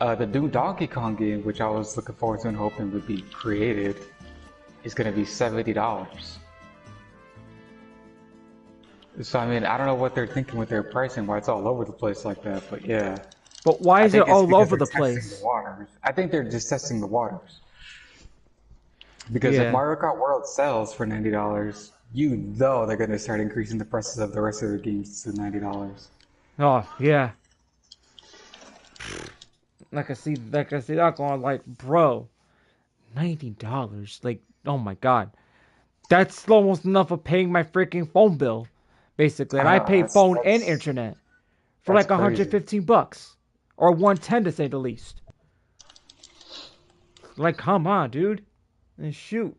The new Donkey Kong game, which I was looking forward to and hoping would be created, is going to be $70. So, I mean, I don't know what they're thinking with their pricing, why it's all over the place like that, but yeah. But why is it all over the place? I think they're just testing the waters. Because if Mario Kart World sells for $90, you know they're going to start increasing the prices of the rest of their games to $90. Oh, yeah. Like I see that going like, bro, $90. Like, oh my god. That's almost enough of paying my freaking phone bill, basically. And I pay phone and internet for like $115. Or 110 to say the least. Like, come on, dude. And shoot.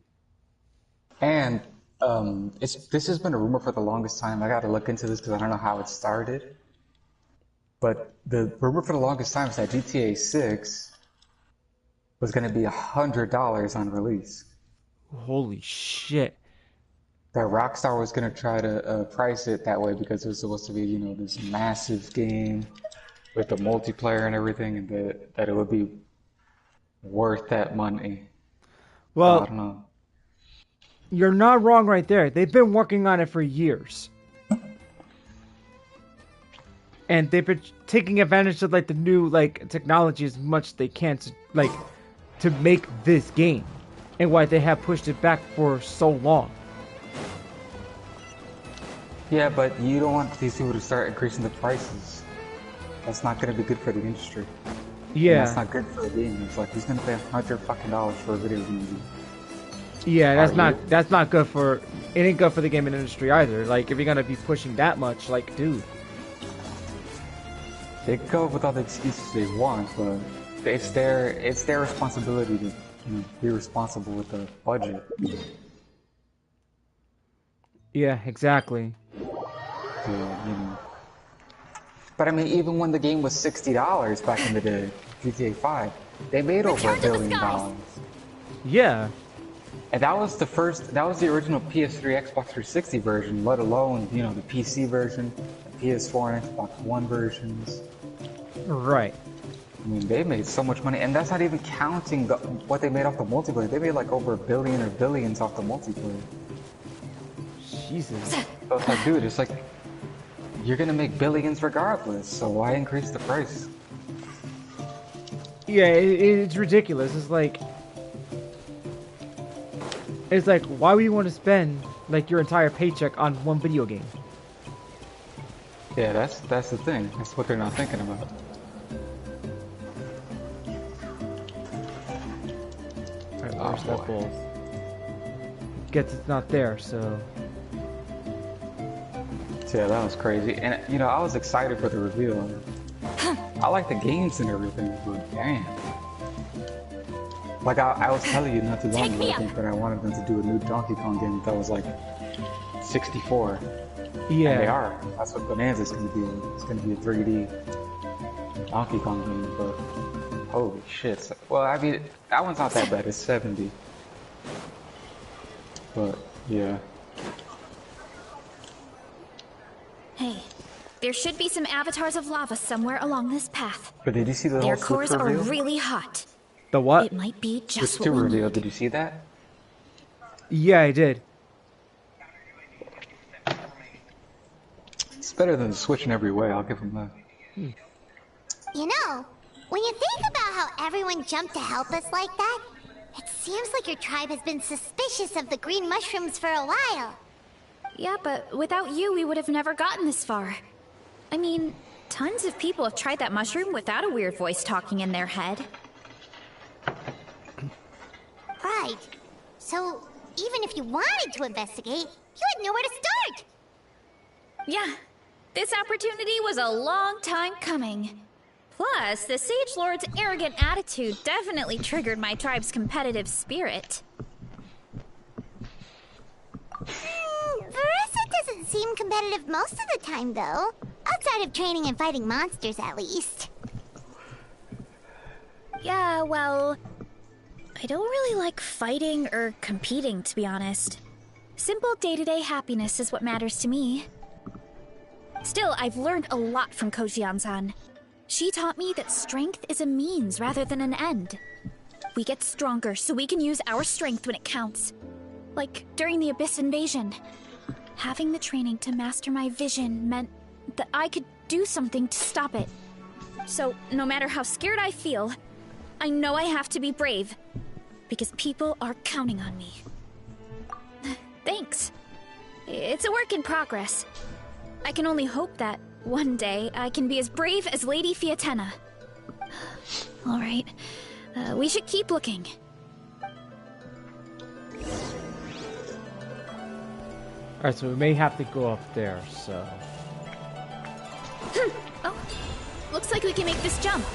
And this has been a rumor for the longest time. I got to look into this because I don't know how it started. But the rumor for the longest time is that GTA 6 was going to be $100 on release. Holy shit. That Rockstar was going to try to price it that way because it was supposed to be, you know, this massive game with the multiplayer and everything, and that it would be worth that money. Well, I don't know. You're not wrong right there. They've been working on it for years. And they've been taking advantage of like the new like technology as much as they can to make this game. And why they have pushed it back for so long. Yeah, but you don't want these people to start increasing the prices. That's not going to be good for the industry. Yeah. And that's not good for the game. It's like, who's going to pay $100 for a video game? Yeah, that's not good for, it ain't good for the gaming industry either. Like, if you're going to be pushing that much, like, dude. They can go with all the excuses they want, but it's their responsibility to be responsible with the budget. Yeah, exactly. Yeah, But I mean, even when the game was $60 back in the day, GTA 5, they made over $1 billion. Yeah. And that was the original PS3, Xbox 360 version, let alone, you know, the PC version, the PS4 and Xbox One versions. Right. I mean, they made so much money, and that's not even counting what they made off the multiplayer. They made like over $1 billion or billions off the multiplayer. Jesus. So it's like, dude, it's like, you're gonna make billions regardless, so why increase the price? Yeah, it's ridiculous. It's like, why would you want to spend like your entire paycheck on one video game? Yeah, that's the thing. That's what they're not thinking about. Alright, where's that ball? Guess it's not there, so. Yeah, that was crazy. And, you know, I was excited for the reveal. I like the games and everything, but damn. Like, I was telling you not too long ago, I think, that I wanted them to do a new Donkey Kong game that was like 64. Yeah. And they are. That's what Bonanza's going to be. It's going to be a 3D Donkey Kong game, but holy shit. Well, I mean, that one's not that bad. It's 70. But, yeah. Hey, there should be some avatars of lava somewhere along this path. But did you see the Their whole cores Switch are reveal? really hot. The what? It might be The just Switch what we reveal. need. Did you see that? Yeah, I did. It's better than the Switch in every way. I'll give them that. You know, when you think about how everyone jumped to help us like that, it seems like your tribe has been suspicious of the green mushrooms for a while. Yeah, but without you, we would have never gotten this far. I mean, tons of people have tried that mushroom without a weird voice talking in their head. Right. So, even if you wanted to investigate, you had nowhere to start. Yeah, this opportunity was a long time coming. Plus, the Sage Lord's arrogant attitude definitely triggered my tribe's competitive spirit. Veresa doesn't seem competitive most of the time, though. Outside of training and fighting monsters, at least. Yeah, well, I don't really like fighting or competing, to be honest. Simple day-to-day happiness is what matters to me. Still, I've learned a lot from Kojian-san. She taught me that strength is a means rather than an end. We get stronger so we can use our strength when it counts. Like during the Abyss invasion. Having the training to master my vision meant that I could do something to stop it. So, no matter how scared I feel, I know I have to be brave. because people are counting on me. Thanks. It's a work in progress. I can only hope that one day I can be as brave as Lady Fiatenna. All right, we should keep looking. Alright, so we may have to go up there, so... Oh, looks like we can make this jump.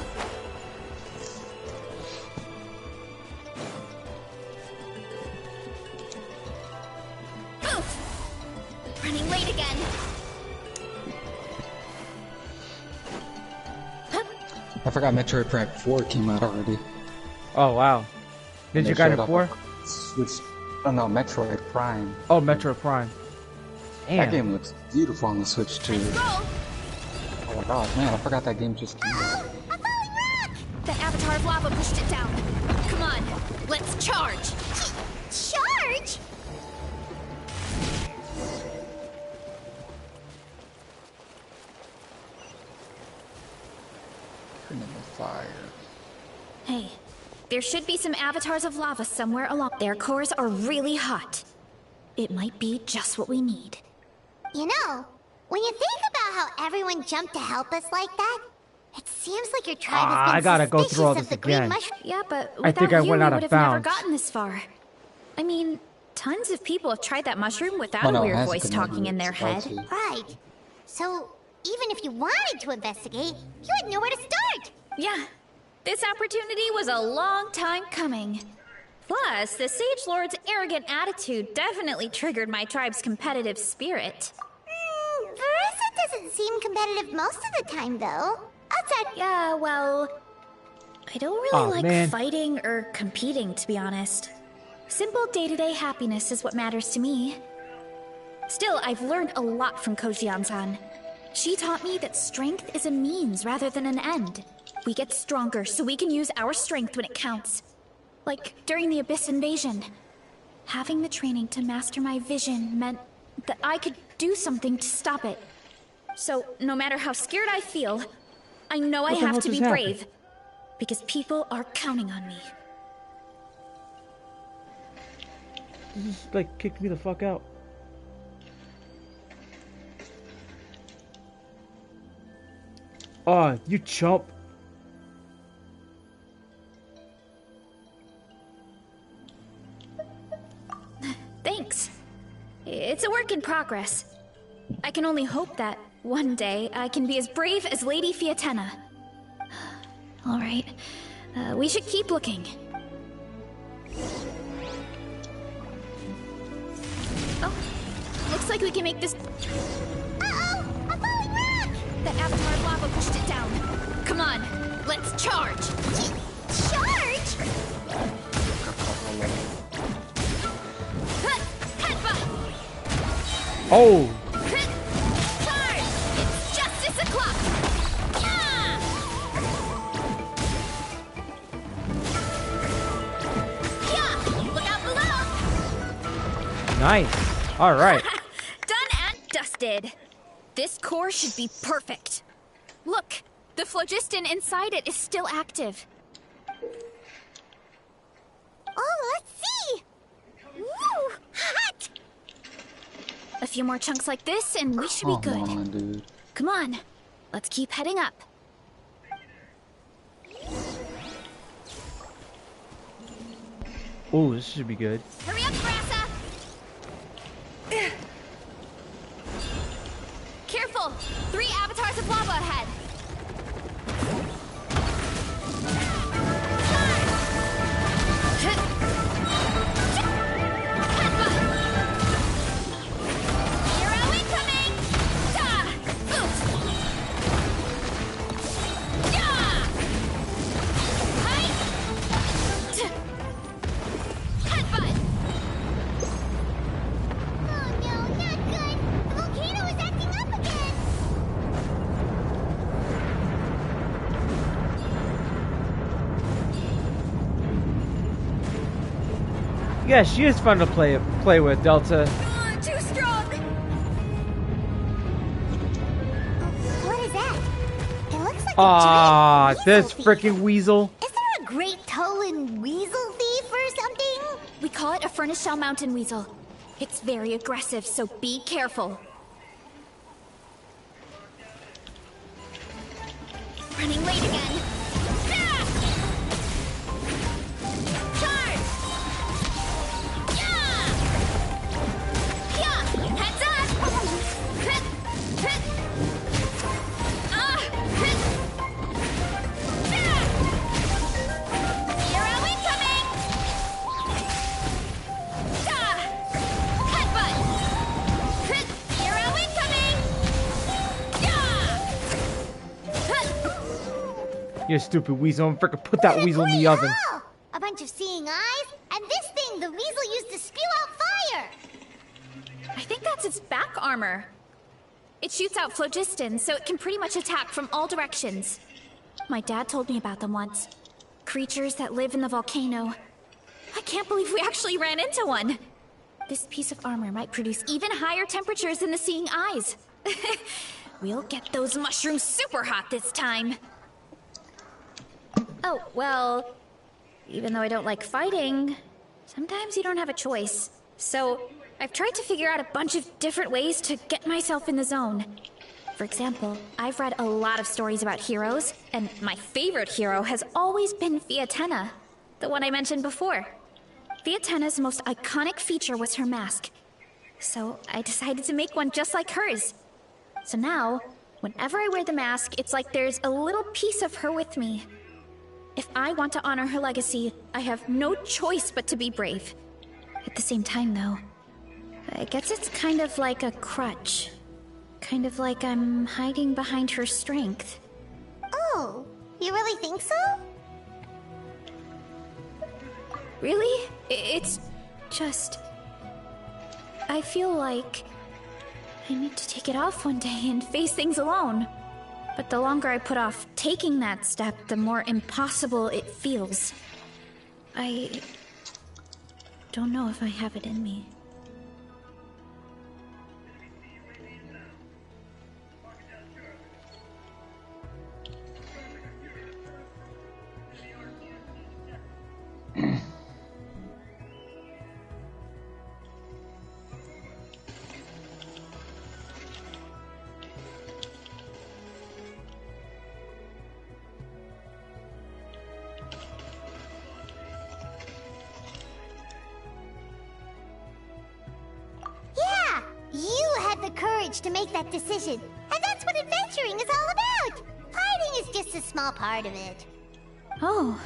Running late again. I forgot Metroid Prime 4 came out already. Oh, wow. Did you got it 4? Switch. Oh no, Metroid Prime. Oh, Metroid Prime. Damn. That game looks beautiful on the Switch too. Oh my god, man, I forgot that game just came out. That avatar of lava pushed it down. Come on, let's charge. Charge? Fire. Hey, there should be some avatars of lava somewhere along. Their cores are really hot. It might be just what we need. You know, when you think about how everyone jumped to help us like that, it seems like your tribe has been I gotta go suspicious through all of this the green again. mushroom. Yeah, but I think without I you, went we out would of have never bounds. gotten this far. I mean, tons of people have tried that mushroom without Oh, no, a it weird has voice been talking in their supposed head. to. Right. So, even if you wanted to investigate, you had nowhere to start. Yeah, this opportunity was a long time coming. Plus, the Sage Lord's arrogant attitude definitely triggered my tribe's competitive spirit. Veresa doesn't seem competitive most of the time, though. Outside. Yeah, well, I don't really like man. fighting or competing, to be honest. Simple day-to-day happiness is what matters to me. Still, I've learned a lot from Kojian-san. She taught me that strength is a means rather than an end. We get stronger so we can use our strength when it counts. Like during the Abyss invasion. Having the training to master my vision meant that I could do something to stop it. So, no matter how scared I feel, I know I What the have hell to be just brave. happened? Because people are counting on me. You just, like, kicked me the fuck out. Oh, you chump. Thanks. It's a work in progress. I can only hope that one day I can be as brave as Lady Fiatenna. All right, we should keep looking. Oh, looks like we can make this. Uh-oh! A falling rock! That avatar of lava pushed it down. Come on, let's charge. Charge? Oh! Charge! It's justice o'clock! Yeah! Yeah! Look out below! Nice. Alright. Done and dusted. This core should be perfect. Look, the phlogiston inside it is still active. Oh, let's see! Woo! Hot! A few more chunks like this and we should be good. Come on, dude. Come on, let's keep heading up. Oh, this should be good. Hurry up, Veresa! Careful! 3 avatars of lava ahead! Hero incoming! Boot! Yeah! Height! Headbutt! Oh no, not good! The volcano is acting up again! Yeah, she is fun to play with, Delta. Too strong! What is that? It looks like Ah, a giant this weasel thief. freaking weasel. Is there a great toe and weasel thief or something? call it a furnace shell mountain weasel. It's very aggressive, so be careful. Running late again. Ah! Charge! Yeah! Yeah! Heads up! Hit! Hit! Hit! Yeah! Hero incoming! Ah! Headbutt! Hit! Hero incoming! You stupid weasel. I'm frickin' put that weasel in the oven. A bunch of seeing eyes, and this thing the weasel used to spew out fire! I think that's its back armor. It shoots out phlogiston, so it can pretty much attack from all directions. My dad told me about them once. Creatures that live in the volcano. I can't believe we actually ran into one. This piece of armor might produce even higher temperatures than the seeing eyes. We'll get those mushrooms super hot this time. Oh, well, even though I don't like fighting, sometimes you don't have a choice. So, I've tried to figure out a bunch of different ways to get myself in the zone. For example, I've read a lot of stories about heroes, and my favorite hero has always been Fiatenna, the one I mentioned before. Fiatenna's most iconic feature was her mask. So, I decided to make one just like hers. So now, whenever I wear the mask, it's like there's a little piece of her with me. If I want to honor her legacy, I have no choice but to be brave. At the same time, though, I guess it's kind of like a crutch. Kind of like I'm hiding behind her strength. Oh, you really think so? Really? It's just... I feel like I need to take it off one day and face things alone. But the longer I put off taking that step, the more impossible it feels. I don't know if I have it in me. To make that decision. And that's what adventuring is all about! Fighting is just a small part of it. Oh.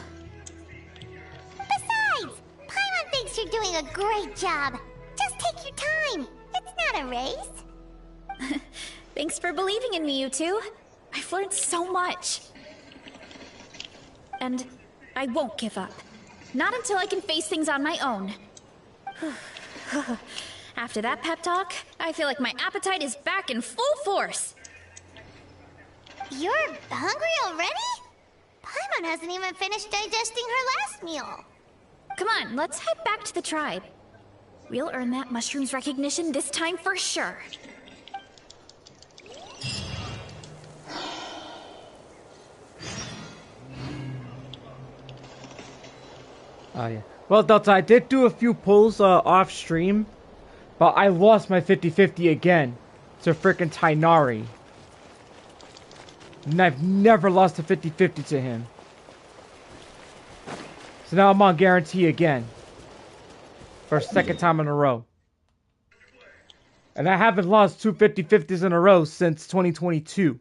Besides, Paimon thinks you're doing a great job. Just take your time. It's not a race. Thanks for believing in me, you two. I've learned so much. And I won't give up. Not until I can face things on my own. After that pep talk, I feel like my appetite is back in full force. You're hungry already? Paimon hasn't even finished digesting her last meal. Come on, let's head back to the tribe. We'll earn that mushroom's recognition this time for sure. Oh, yeah. Well, Delta, I did do a few pulls off stream. But I lost my 50-50 again to frickin' Tighnari. And I've never lost a 50-50 to him. So now I'm on guarantee again. For a second time in a row. And I haven't lost two 50-50s in a row since 2022.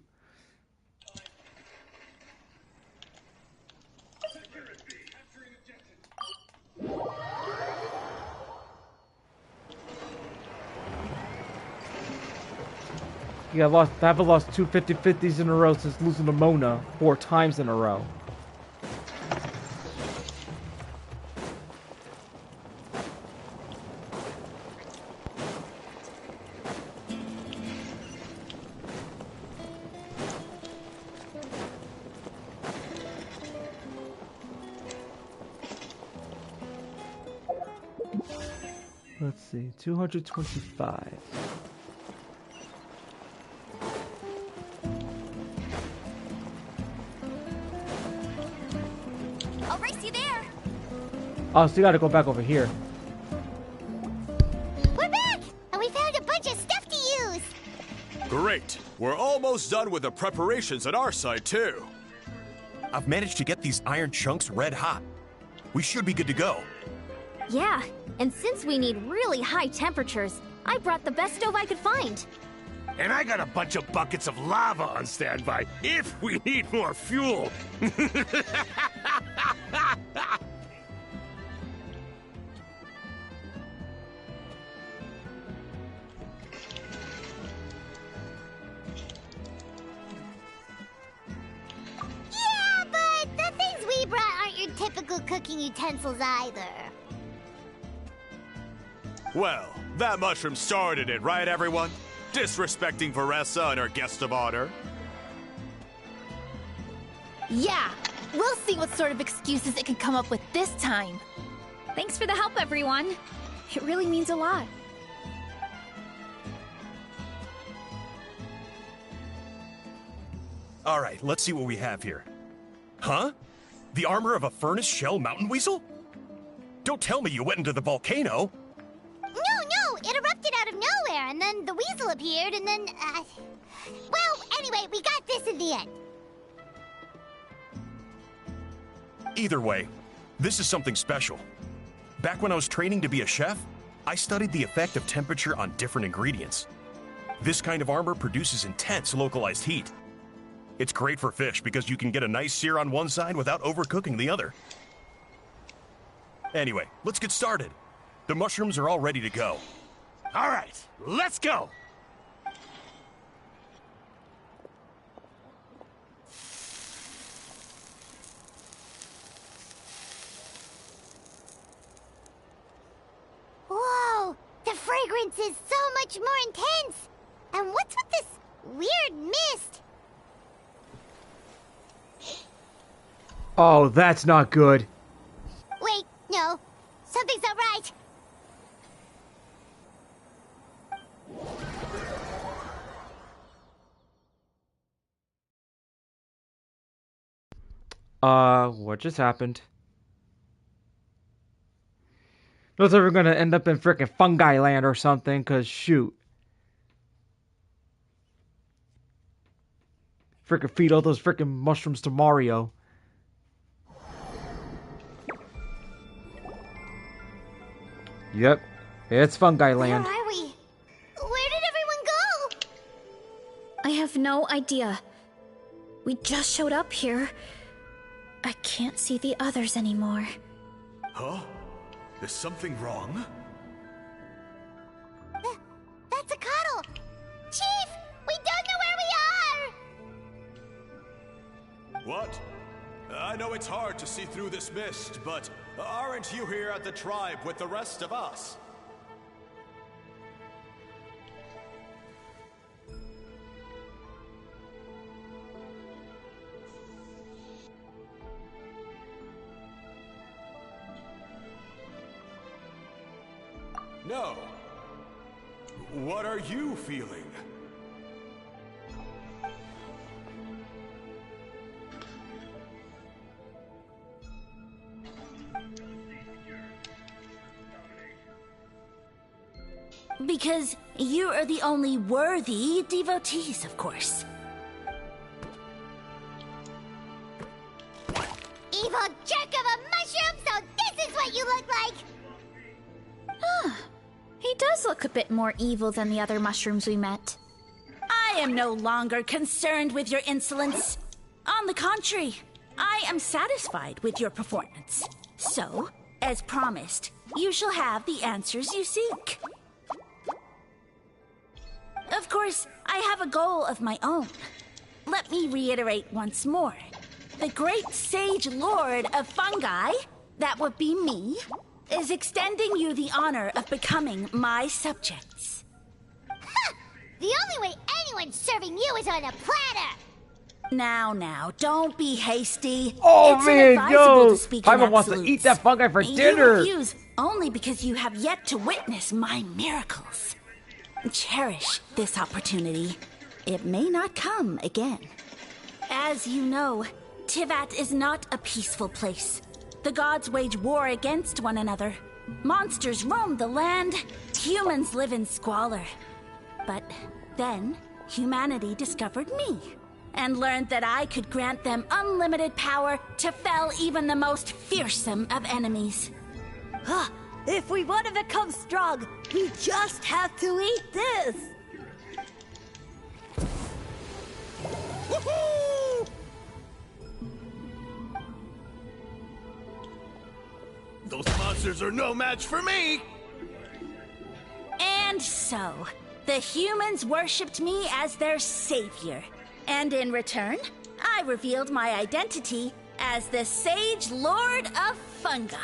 Yeah, I haven't lost two 50-50s in a row since losing to Mona 4 times in a row. Let's see, 225. I'll race you there. Oh, so you gotta go back over here. We're almost done with the preparations at our side, too. I've managed to get these iron chunks red hot. We should be good to go. Yeah, and since we need really high temperatures, I brought the best stove I could find. And I got a bunch of buckets of lava on standby if we need more fuel. Yeah, but the things we brought aren't your typical cooking utensils either. Well, that mushroom started it, right, everyone? Disrespecting Veresa and her guest of honor. Yeah, we'll see what sort of excuses it can come up with this time. Thanks for the help, everyone. It really means a lot. All right, let's see what we have here. Huh? The armor of a furnace shell mountain weasel? Don't tell me you went into the volcano. No, it erupted out of nowhere, and then the weasel appeared, and then, well, anyway, we got this in the end. Either way, this is something special. Back when I was training to be a chef, I studied the effect of temperature on different ingredients. This kind of armor produces intense localized heat. It's great for fish because you can get a nice sear on one side without overcooking the other. Anyway, let's get started. The mushrooms are all ready to go. All right, let's go. Whoa, the fragrance is so much more intense. And what's with this weird mist? Oh, that's not good. Wait, no, something's not right. What just happened? Those are gonna end up in frickin' fungi land or something, cause shoot. Frickin' feed all those frickin' mushrooms to Mario. Yep, it's fungi land. Where are we? Where did everyone go? I have no idea. We just showed up here. I can't see the others anymore. Huh? Is something wrong? That's a cuddle. Chief, we don't know where we are. What? I know it's hard to see through this mist, but aren't you here at the tribe with the rest of us? No. What are you feeling? Because you are the only worthy devotees, of course. Evil jerk of a mushroom, so this is what you look like! He does look a bit more evil than the other mushrooms we met. I am no longer concerned with your insolence. On the contrary, I am satisfied with your performance. So, as promised, you shall have the answers you seek. Of course, I have a goal of my own. Let me reiterate once more. The great sage lord of fungi, that would be me, is extending you the honor of becoming my subjects. Ha! The only way anyone's serving you is on a platter! Now, don't be hasty. Oh it's man, inadvisable yo! to speak in Paimon wants to absolutes. eat that fungi for You dinner! refuse only because you have yet to witness my miracles. Cherish this opportunity. It may not come again. As you know, Tivat is not a peaceful place. The gods wage war against one another. Monsters roam the land. Humans live in squalor. But then, humanity discovered me and learned that I could grant them unlimited power to fell even the most fearsome of enemies. If we want to become strong, we just have to eat this. Woohoo! Those monsters are no match for me! And so, the humans worshipped me as their savior. And in return, I revealed my identity as the Sage Lord of Fungi.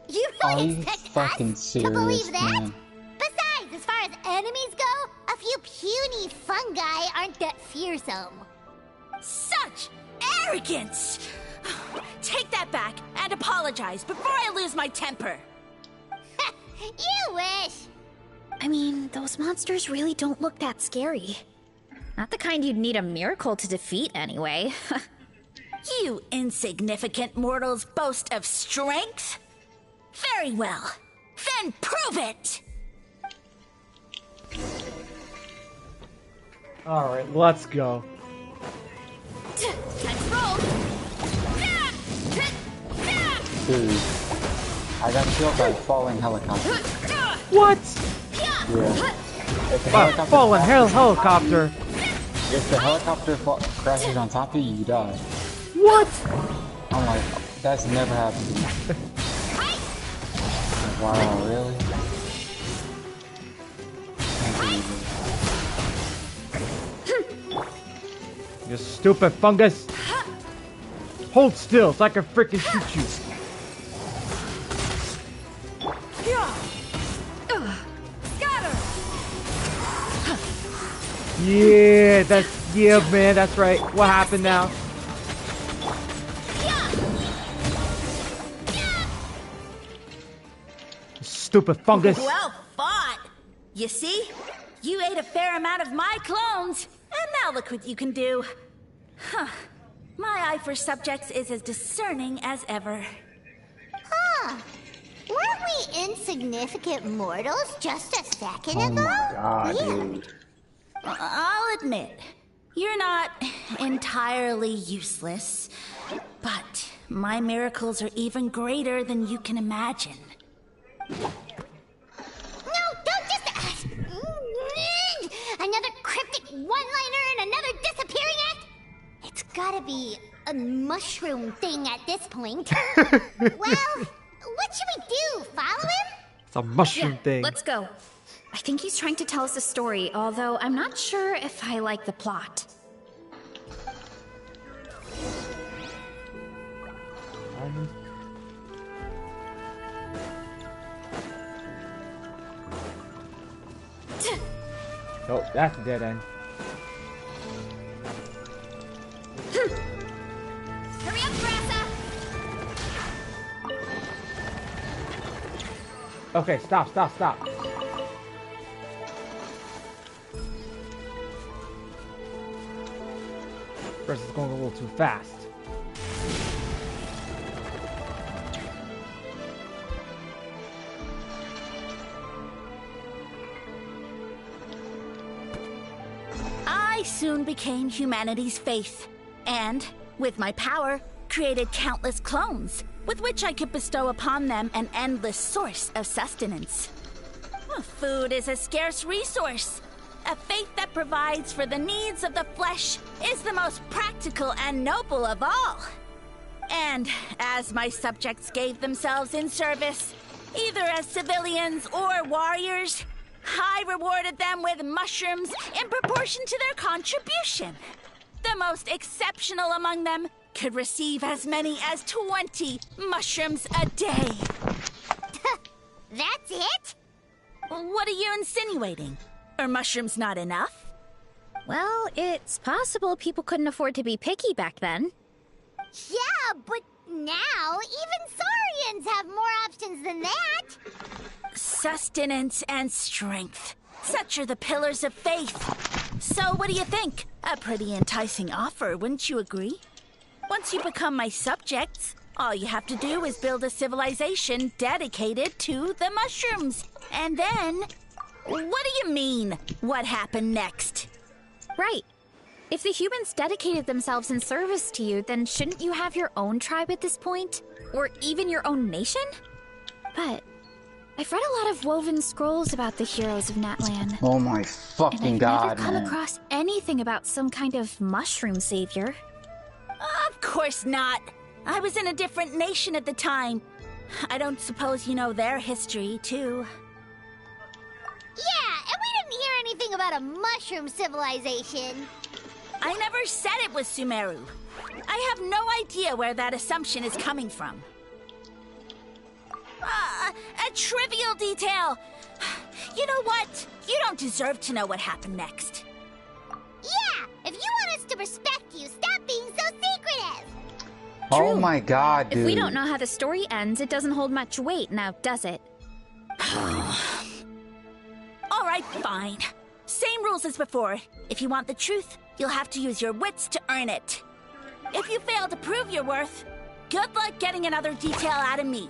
You Are really you expect fucking us serious, to believe that? man? Besides, as far as enemies go, a few puny fungi aren't that fearsome. Such arrogance! Take that back and apologize before I lose my temper. You wish! I mean, those monsters really don't look that scary. Not the kind you'd need a miracle to defeat, anyway. You insignificant mortals boast of strength? Very well. Then prove it! Alright, let's go. Time to roll! Dude, I got killed by a falling helicopter. What? Yeah. If the A fallen helicopter. If the helicopter crashes on top of you, you die. What? I'm like, that's never happened to me. Wow, really? You stupid fungus. Hold still so I can freaking shoot you. Yeah, man, that's right. What happened now? Stupid fungus. Well fought. You see? You ate a fair amount of my clones, and now look what you can do. Huh. My eye for subjects is as discerning as ever. Huh. Weren't we insignificant mortals just a second ago? Oh my god, dude. I'll admit, you're not entirely useless, but my miracles are even greater than you can imagine. No, don't just... Another cryptic one-liner and another disappearing act? It's gotta be a mushroom thing at this point. Well, what should we do? Follow him? It's a mushroom thing. Let's go. I think he's trying to tell us a story, although I'm not sure if I like the plot. Oh, that's a dead end. Hurry up, Grassa! Okay, stop. First, it's going a little too fast. I soon became humanity's faith, and, with my power, created countless clones, with which I could bestow upon them an endless source of sustenance. Food is a scarce resource. A faith that provides for the needs of the flesh is the most practical and noble of all. And as my subjects gave themselves in service, either as civilians or warriors, I rewarded them with mushrooms in proportion to their contribution. The most exceptional among them could receive as many as 20 mushrooms a day. That's it? What are you insinuating? Are mushrooms not enough? Well, it's possible people couldn't afford to be picky back then. Yeah, but now even Saurians have more options than that. Sustenance and strength. Such are the pillars of faith. So what do you think? A pretty enticing offer, wouldn't you agree? Once you become my subjects, all you have to do is build a civilization dedicated to the mushrooms. And then What do you mean? What happened next? Right. If the humans dedicated themselves in service to you, then shouldn't you have your own tribe at this point? Or even your own nation? But I've read a lot of woven scrolls about the heroes of Natlan. Oh my fucking and I've god, never come man. across anything about some kind of mushroom savior. Of course not. I was in a different nation at the time. I don't suppose you know their history, too. Yeah, and we didn't hear anything about a mushroom civilization. I never said it was Sumeru. I have no idea where that assumption is coming from. A trivial detail. You know what? You don't deserve to know what happened next. Yeah, if you want us to respect you, stop being so secretive. Oh my god, dude. If we don't know how the story ends, it doesn't hold much weight now, does it? Alright, fine. Same rules as before. If you want the truth, you'll have to use your wits to earn it. If you fail to prove your worth, good luck getting another detail out of me.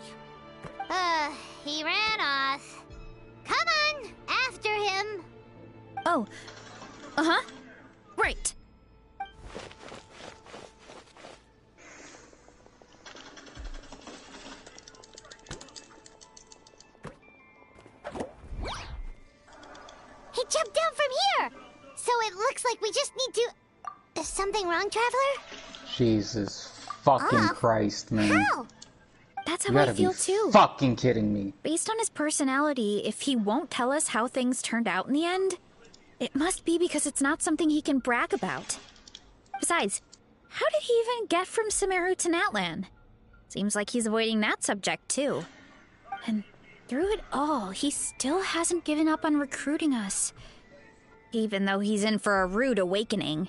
He ran off. Come on, after him. Oh. Uh-huh. Right. He jumped down from here! So it looks like we just need to... Is something wrong, Traveler? Jesus fucking Christ, man. How? That's You how I gotta feel be too. fucking kidding me. Based on his personality, if he won't tell us how things turned out in the end, it must be because it's not something he can brag about. Besides, how did he even get from Sumeru to Natlan? Seems like he's avoiding that subject too. And through it all, he still hasn't given up on recruiting us. Even though he's in for a rude awakening.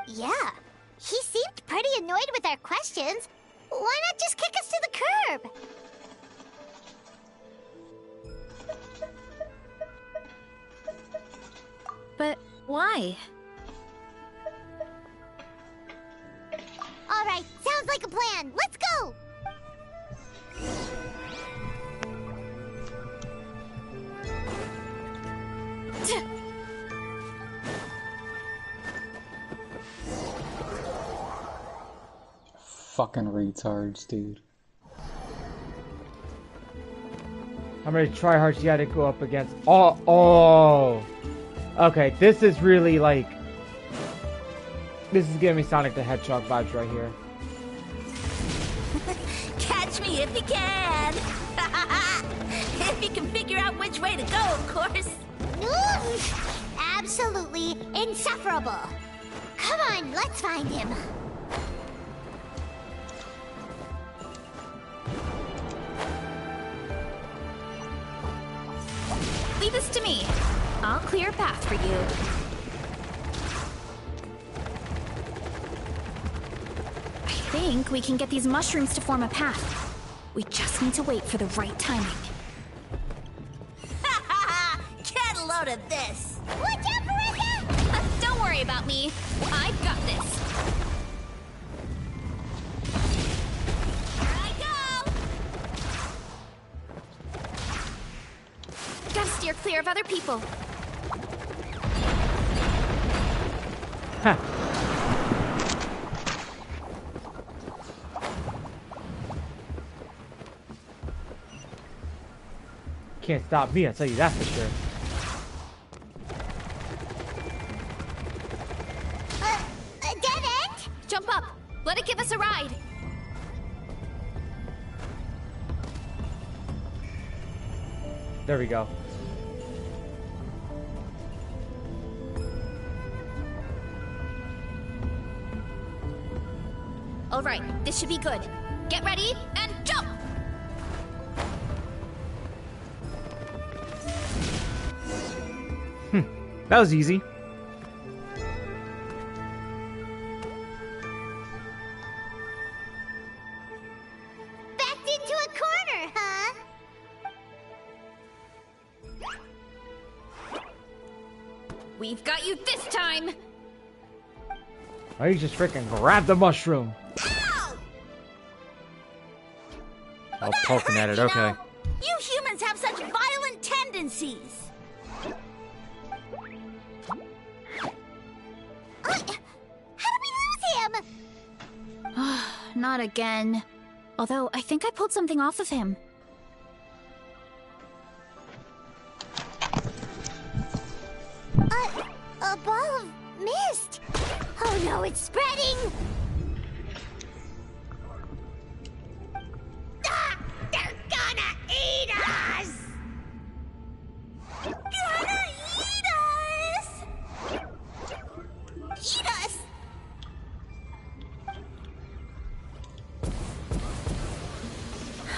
Yeah, he seemed pretty annoyed with our questions. Why not just kick us to the curb? But why? All right, sounds like a plan. Let's go! Fucking retards, dude. How many tryhards you gotta go up against? Oh! Okay, this is really like... This is giving me Sonic the Hedgehog vibes right here. Catch me if you can! If you can figure out which way to go, of course. Absolutely insufferable. Come on, let's find him. Leave this to me. I'll clear a path for you. I think we can get these mushrooms to form a path. We just need to wait for the right timing. Get a load of this! Watch out, Marissa! Don't worry about me. I've got this. Here I go! Gotta steer clear of other people. Huh. Can't stop me, I'll tell you that for sure. A dead end? Jump up. Let it give us a ride. There we go. All right, this should be good. Get ready and jump! That was easy. Backed into a corner, huh? We've got you this time! Oh, you just freaking grab the mushroom. Oh, poking at it, okay. You humans have such violent tendencies. not again. Although, I think I pulled something off of him. A ball of mist! Oh no, it's spreading! Ah! They're gonna eat us! Gonna eat us! Eat us!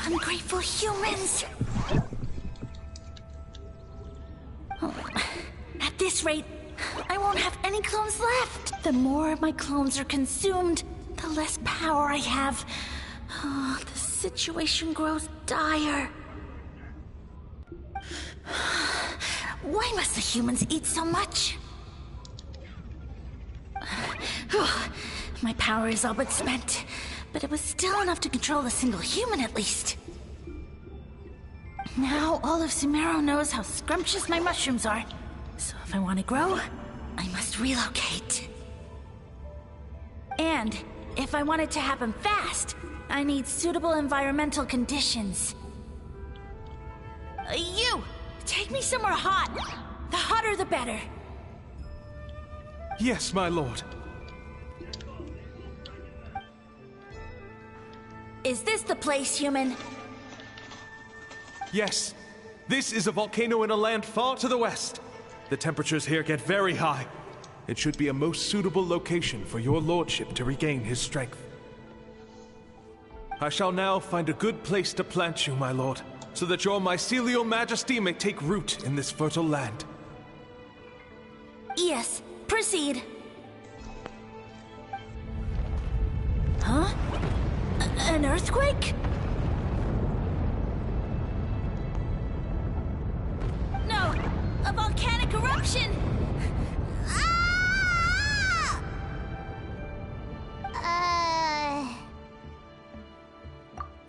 Ungrateful humans! Oh, at this rate, I won't have any clones left. The more my clones are consumed, the less power I have. Oh, the situation grows dire. Why must the humans eat so much? My power is all but spent, but it was still enough to control a single human at least. Now all of Sumeru knows how scrumptious my mushrooms are. So if I want to grow, I must relocate. And if I want it to happen fast, I need suitable environmental conditions. You! Take me somewhere hot. The hotter the better. Yes, my lord. Is this the place, human? Yes. This is a volcano in a land far to the west. The temperatures here get very high. It should be a most suitable location for your lordship to regain his strength. I shall now find a good place to plant you, my lord, so that your mycelial majesty may take root in this fertile land. Yes, proceed. Huh? An earthquake? No! A volcanic eruption!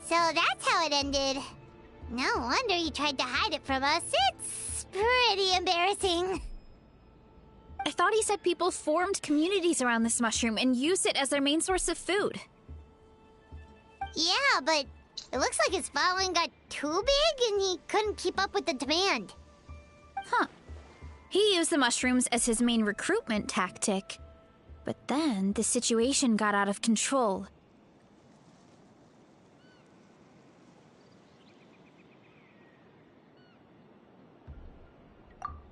So that's how it ended. No wonder he tried to hide it from us. It's pretty embarrassing. I thought he said people formed communities around this mushroom and used it as their main source of food. Yeah, but it looks like his following got too big and he couldn't keep up with the demand. Huh. He used the mushrooms as his main recruitment tactic. But then the situation got out of control.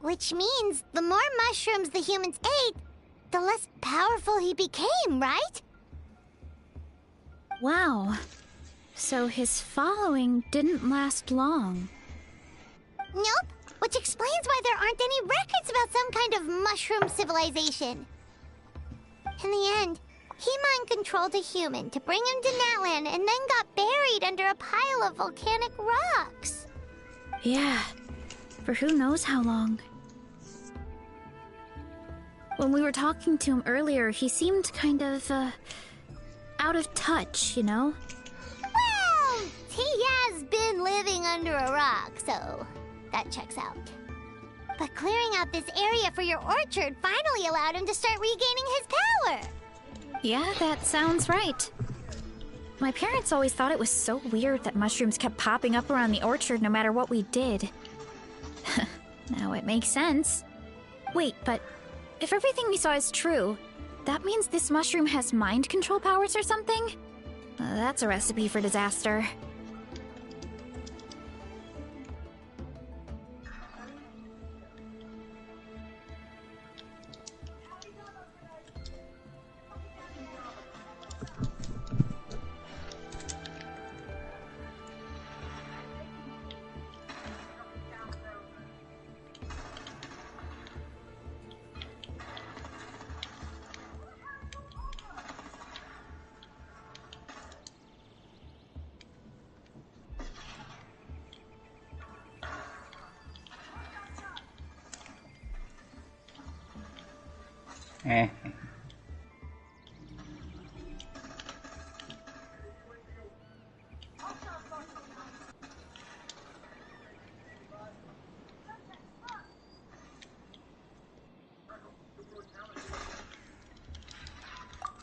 Which means the more mushrooms the humans ate, the less powerful he became, right? Wow. So his following didn't last long. Nope, which explains why there aren't any records about some kind of mushroom civilization. In the end, he mind-controlled a human to bring him to Natlan and then got buried under a pile of volcanic rocks. Yeah, for who knows how long. When we were talking to him earlier, he seemed kind of, out of touch, you know? Well, he has been living under a rock, so that checks out. But clearing out this area for your orchard finally allowed him to start regaining his power. Yeah, that sounds right. My parents always thought it was so weird that mushrooms kept popping up around the orchard no matter what we did. Now it makes sense. Wait, but if everything we saw is true, that means this mushroom has mind control powers or something? That's a recipe for disaster.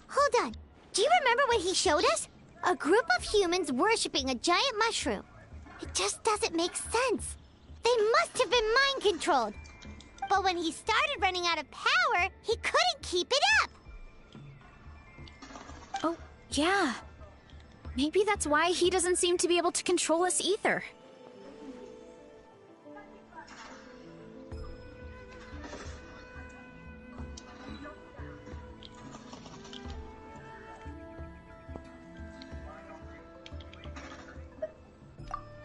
Hold on. Do you remember what he showed us? A group of humans worshipping a giant mushroom. It just doesn't make sense. They must have been mind-controlled. But when he started running out of power, he couldn't keep it up. Oh, yeah. Maybe that's why he doesn't seem to be able to control us either.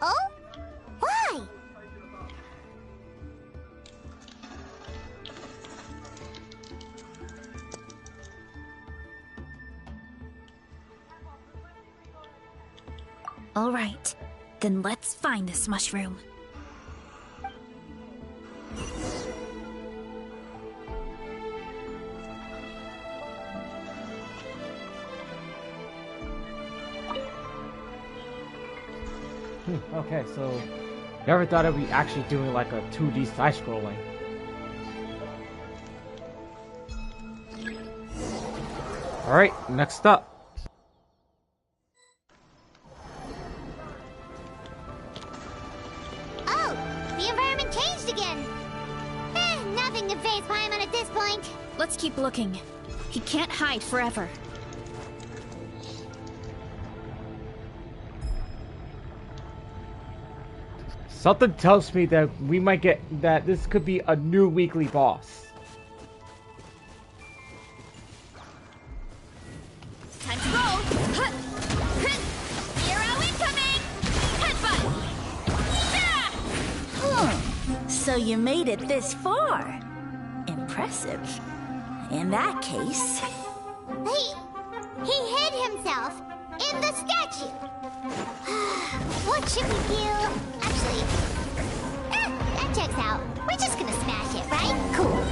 Oh? Why? All right, then let's find this mushroom. Okay, so never thought I'd be actually doing like a 2D side scrolling. Alright, next up. Oh, the environment changed again. Nothing to faze Paimon at this point. Let's keep looking. He can't hide forever. Something tells me that we might get that this could be a new weekly boss. Time to roll! Zero incoming! Headbutt! So you made it this far. Impressive. In that case... He hid himself in the statue. What should we do? Actually, that checks out. We're just gonna smash it, right? Cool.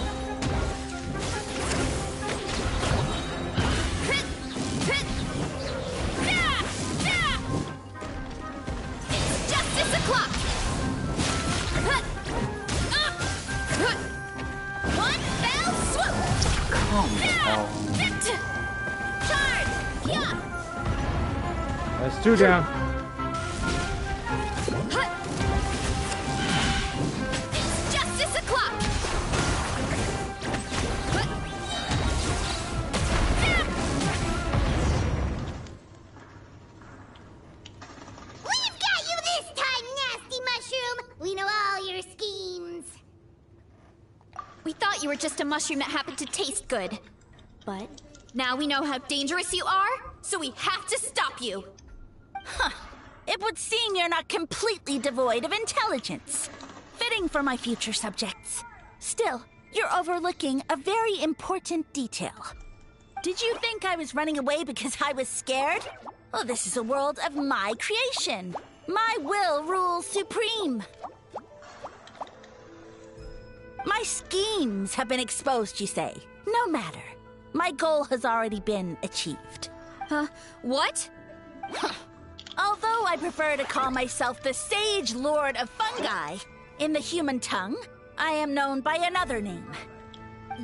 It's justice o'clock! One fell swoop! Charge! Yeah! That's two down. It's justice o'clock! We've got you this time, nasty mushroom! We know all your schemes. We thought you were just a mushroom that happened to taste good. But now we know how dangerous you are, so we have to stop you. Huh. It would seem you're not completely devoid of intelligence. Fitting for my future subjects. Still, you're overlooking a very important detail. Did you think I was running away because I was scared? Well, this is a world of my creation. My will rules supreme. My schemes have been exposed, you say. No matter. My goal has already been achieved. What? Although I prefer to call myself the Sage Lord of Fungi, in the human tongue, I am known by another name.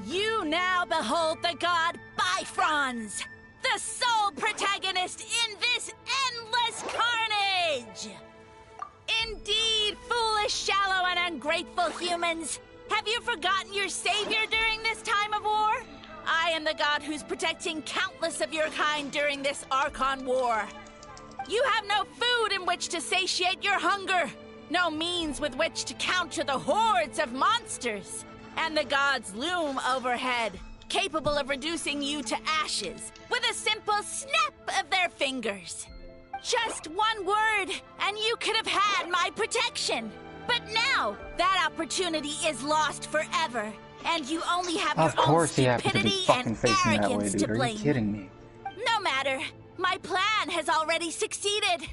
You now behold the god Bifrons, the sole protagonist in this endless carnage! Indeed, foolish, shallow, and ungrateful humans! Have you forgotten your savior during this time of war? I am the god who's protecting countless of your kind during this Archon war. You have no food in which to satiate your hunger, no means with which to counter the hordes of monsters. And the gods loom overhead, capable of reducing you to ashes with a simple snap of their fingers. Just one word, and you could have had my protection. But now, that opportunity is lost forever, and you only have your own stupidity and arrogance to blame. Are you kidding me? No matter. My plan has already succeeded.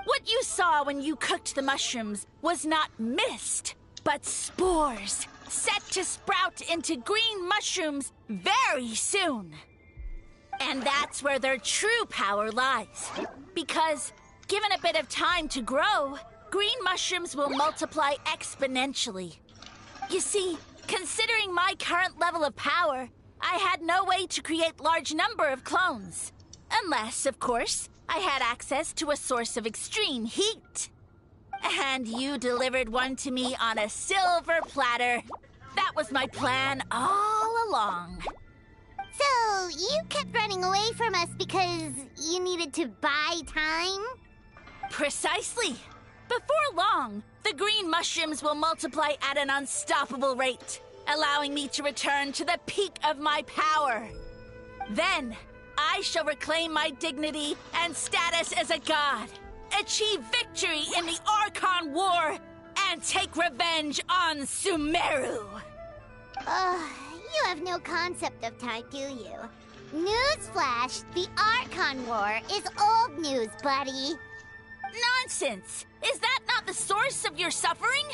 What you saw when you cooked the mushrooms was not mist, but spores, set to sprout into green mushrooms very soon. And that's where their true power lies. Because, given a bit of time to grow, green mushrooms will multiply exponentially. You see, considering my current level of power, I had no way to create large number of clones. Unless, of course, I had access to a source of extreme heat. And you delivered one to me on a silver platter. That was my plan all along. So, you kept running away from us because you needed to buy time? Precisely. Before long, the green mushrooms will multiply at an unstoppable rate, allowing me to return to the peak of my power. Then, I shall reclaim my dignity and status as a god, achieve victory in the Archon War, and take revenge on Sumeru. You have no concept of time, do you? Newsflash, the Archon War is old news, buddy. Nonsense! Is that not the source of your suffering?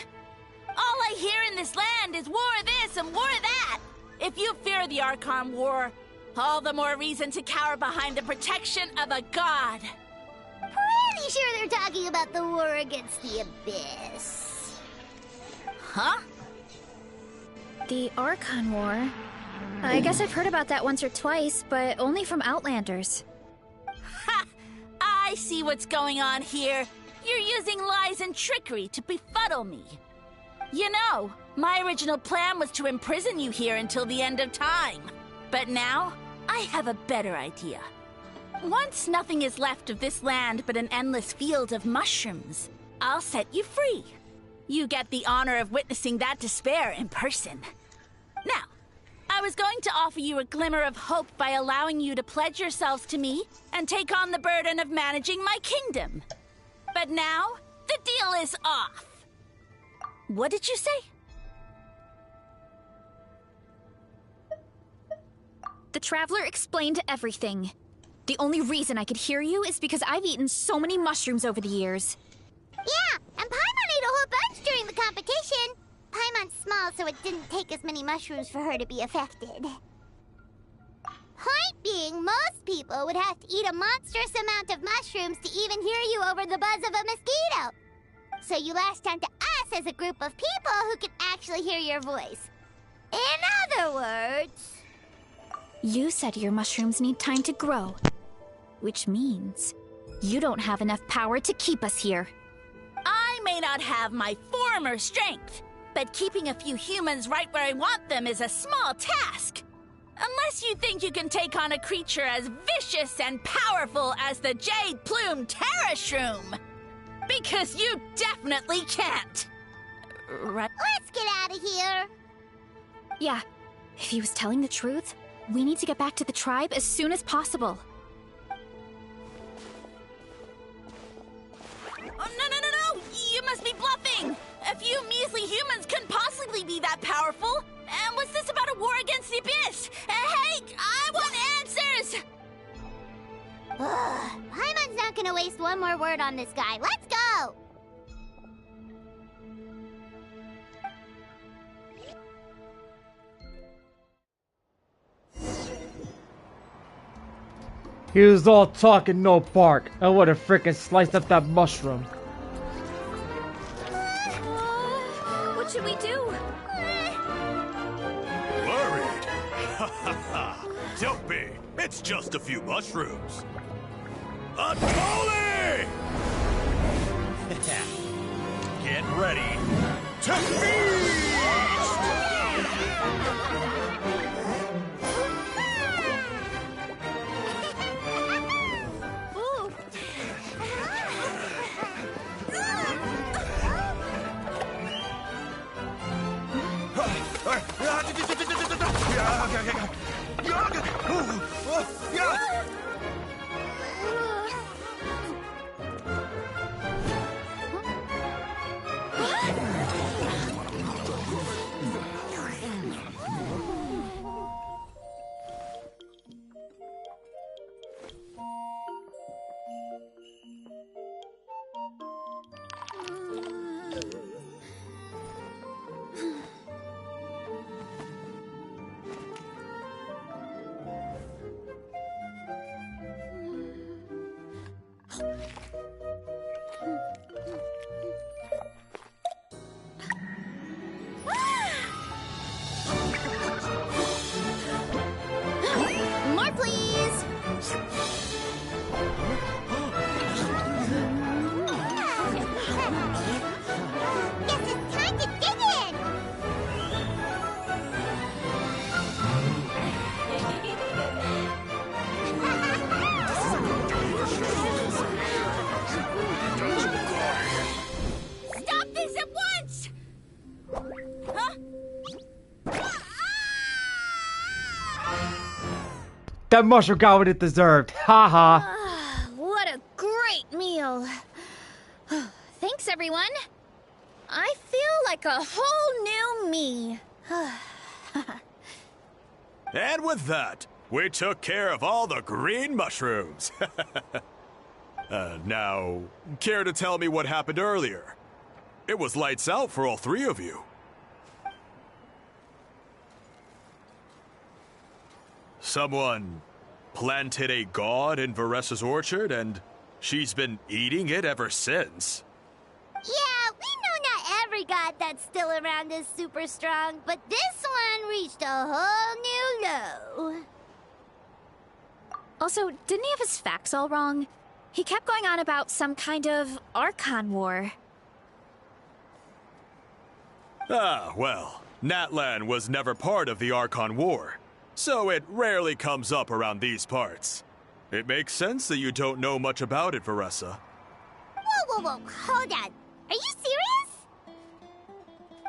All I hear in this land is war this and war that. If you fear the Archon War, all the more reason to cower behind the protection of a god. Pretty sure they're talking about the war against the Abyss. Huh? The Archon War? I guess I've heard about that once or twice, but only from Outlanders. Ha! I see what's going on here. You're using lies and trickery to befuddle me. You know, my original plan was to imprison you here until the end of time. But now, I have a better idea. Once nothing is left of this land but an endless field of mushrooms, I'll set you free. You get the honor of witnessing that despair in person. Now, I was going to offer you a glimmer of hope by allowing you to pledge yourselves to me and take on the burden of managing my kingdom. But now, the deal is off. What did you say? The Traveler explained everything. The only reason I could hear you is because I've eaten so many mushrooms over the years. Yeah, and Paimon ate a whole bunch during the competition. Paimon's small, so it didn't take as many mushrooms for her to be affected. Point being, most people would have to eat a monstrous amount of mushrooms to even hear you over the buzz of a mosquito. So you latched onto us as a group of people who could actually hear your voice. In other words... You said your mushrooms need time to grow, which means you don't have enough power to keep us here. I may not have my former strength, but keeping a few humans right where I want them is a small task. Unless you think you can take on a creature as vicious and powerful as the Jade Plume Terrashroom. Because you definitely can't. Right? Let's get out of here. Yeah, if he was telling the truth, we need to get back to the tribe as soon as possible. Oh, no! You must be bluffing! A few measly humans couldn't possibly be that powerful! And what's this about a war against the Abyss? Hey, I want answers! Paimon's not gonna waste one more word on this guy. Let's go! He was all talk and no bark. I would have frickin' sliced up that mushroom. What should we do? Worried? Ha ha ha! Don't be! It's just a few mushrooms. Unholy! Get ready to feast! That mushroom got what it deserved. Haha. What a great meal. Thanks, everyone. I feel like a whole new me. And with that, we took care of all the green mushrooms. Now, care to tell me what happened earlier? It was lights out for all three of you. Someone planted a god in Varesa's orchard, and she's been eating it ever since. Yeah, we know not every god that's still around is super strong, but this one reached a whole new low. Also, didn't he have his facts all wrong? He kept going on about some kind of Archon War. Ah, well, Natlan was never part of the Archon War, so it rarely comes up around these parts. It makes sense that you don't know much about it, Varesa. Whoa, hold on. Are you serious?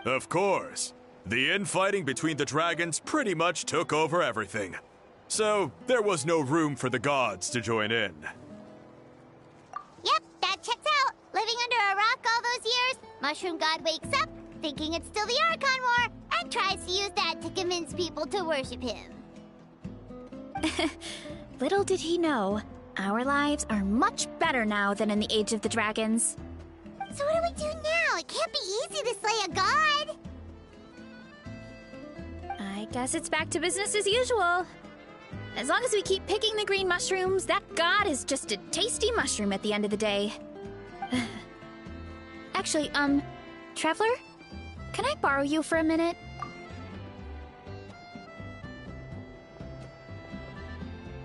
Of course. The infighting between the dragons pretty much took over everything. So, there was no room for the gods to join in. Yep, that checks out. Living under a rock all those years, Mushroom God wakes up, thinking it's still the Archon War, and tries to use that to convince people to worship him. Little did he know, our lives are much better now than in the Age of the Dragons. So what do we do now? It can't be easy to slay a god. I guess it's back to business as usual. As long as we keep picking the green mushrooms, that god is just a tasty mushroom at the end of the day. Actually, Traveler? Can I borrow you for a minute?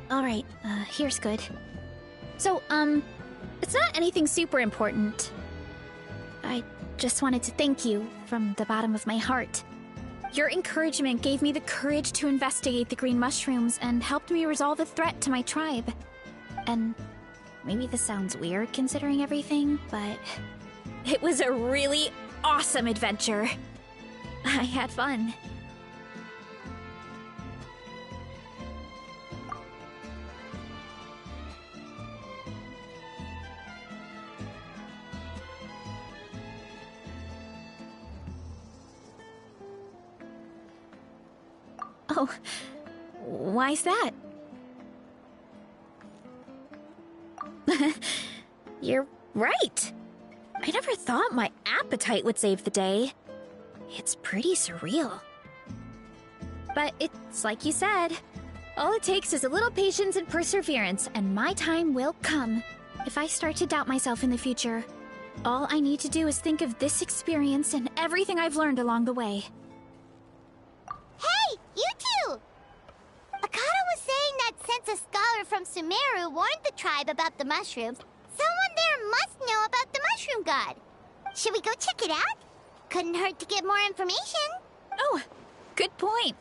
Alright, here's good. So, it's not anything super important. I just wanted to thank you from the bottom of my heart. Your encouragement gave me the courage to investigate the green mushrooms and helped me resolve a threat to my tribe. And maybe this sounds weird considering everything, but it was a really awesome adventure. I had fun. Oh, why's that? You're right. I never thought my appetite would save the day. It's pretty surreal. But it's like you said. All it takes is a little patience and perseverance, and my time will come. If I start to doubt myself in the future, all I need to do is think of this experience and everything I've learned along the way. Hey, you two! Akata was saying that since a scholar from Sumeru warned the tribe about the mushrooms, someone there must know about the mushroom god. Should we go check it out? Couldn't hurt to get more information. Oh, good point.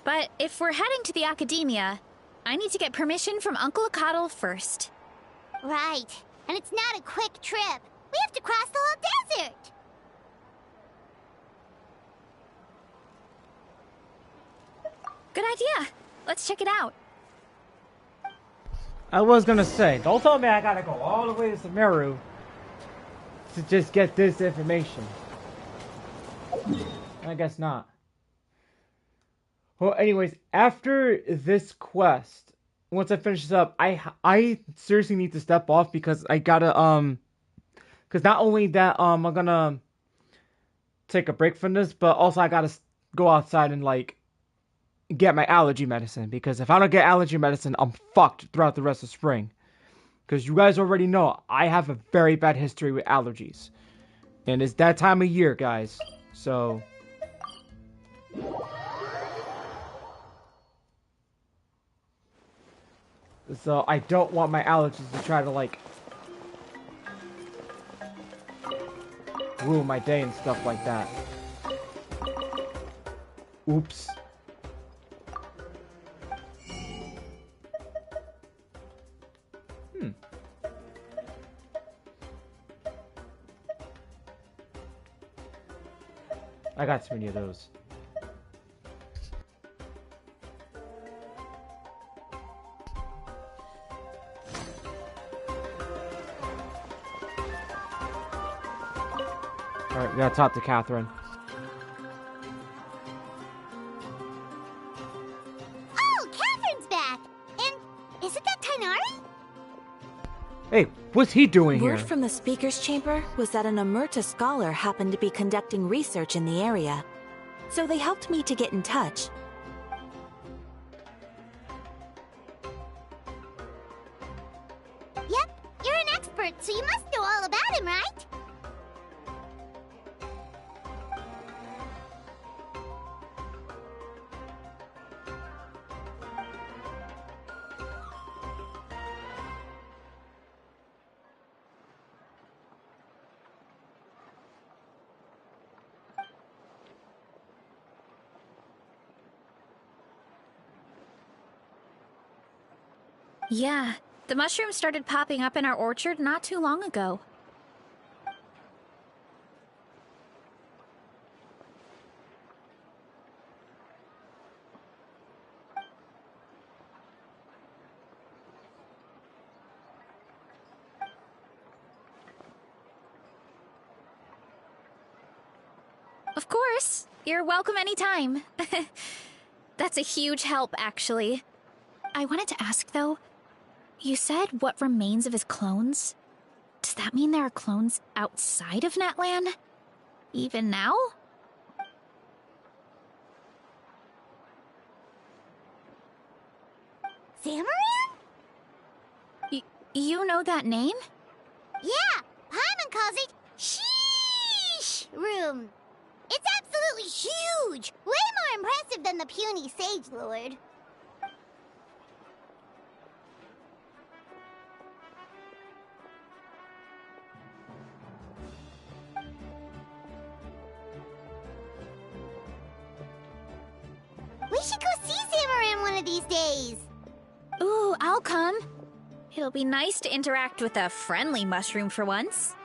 But if we're heading to the academia, I need to get permission from Uncle Akatl first. Right. And it's not a quick trip. We have to cross the whole desert. Good idea. Let's check it out. I was gonna say, don't tell me I gotta go all the way to Sumeru to just get this information. I guess not. Well, anyways, after this quest, once I finish this up, I seriously need to step off because I gotta because not only that I'm gonna take a break from this, but also I gotta go outside and like get my allergy medicine, because if I don't get allergy medicine, I'm fucked throughout the rest of spring. Because you guys already know, I have a very bad history with allergies. And it's that time of year, guys. So I don't want my allergies to try to, like, ruin my day and stuff like that. Oops. I got too many of those. Alright, we gotta talk to Catherine. Oh, Catherine's back! And isn't that Tainari? Hey, what's he doing here? Word from the speaker's chamber was that an Emerta scholar happened to be conducting research in the area. So they helped me to get in touch. Yep, you're an expert, so you must know all about him, right? Yeah, the mushrooms started popping up in our orchard not too long ago. Of course, you're welcome anytime. That's a huge help, actually. I wanted to ask, though, you said what remains of his clones? Does that mean there are clones outside of Natlan? Even now? Zamaran? You know that name? Yeah, Paimon calls it Sheesh Room. It's absolutely huge! Way more impressive than the puny Sage Lord. We should go see Zamaran one of these days. Ooh, I'll come. It'll be nice to interact with a friendly mushroom for once.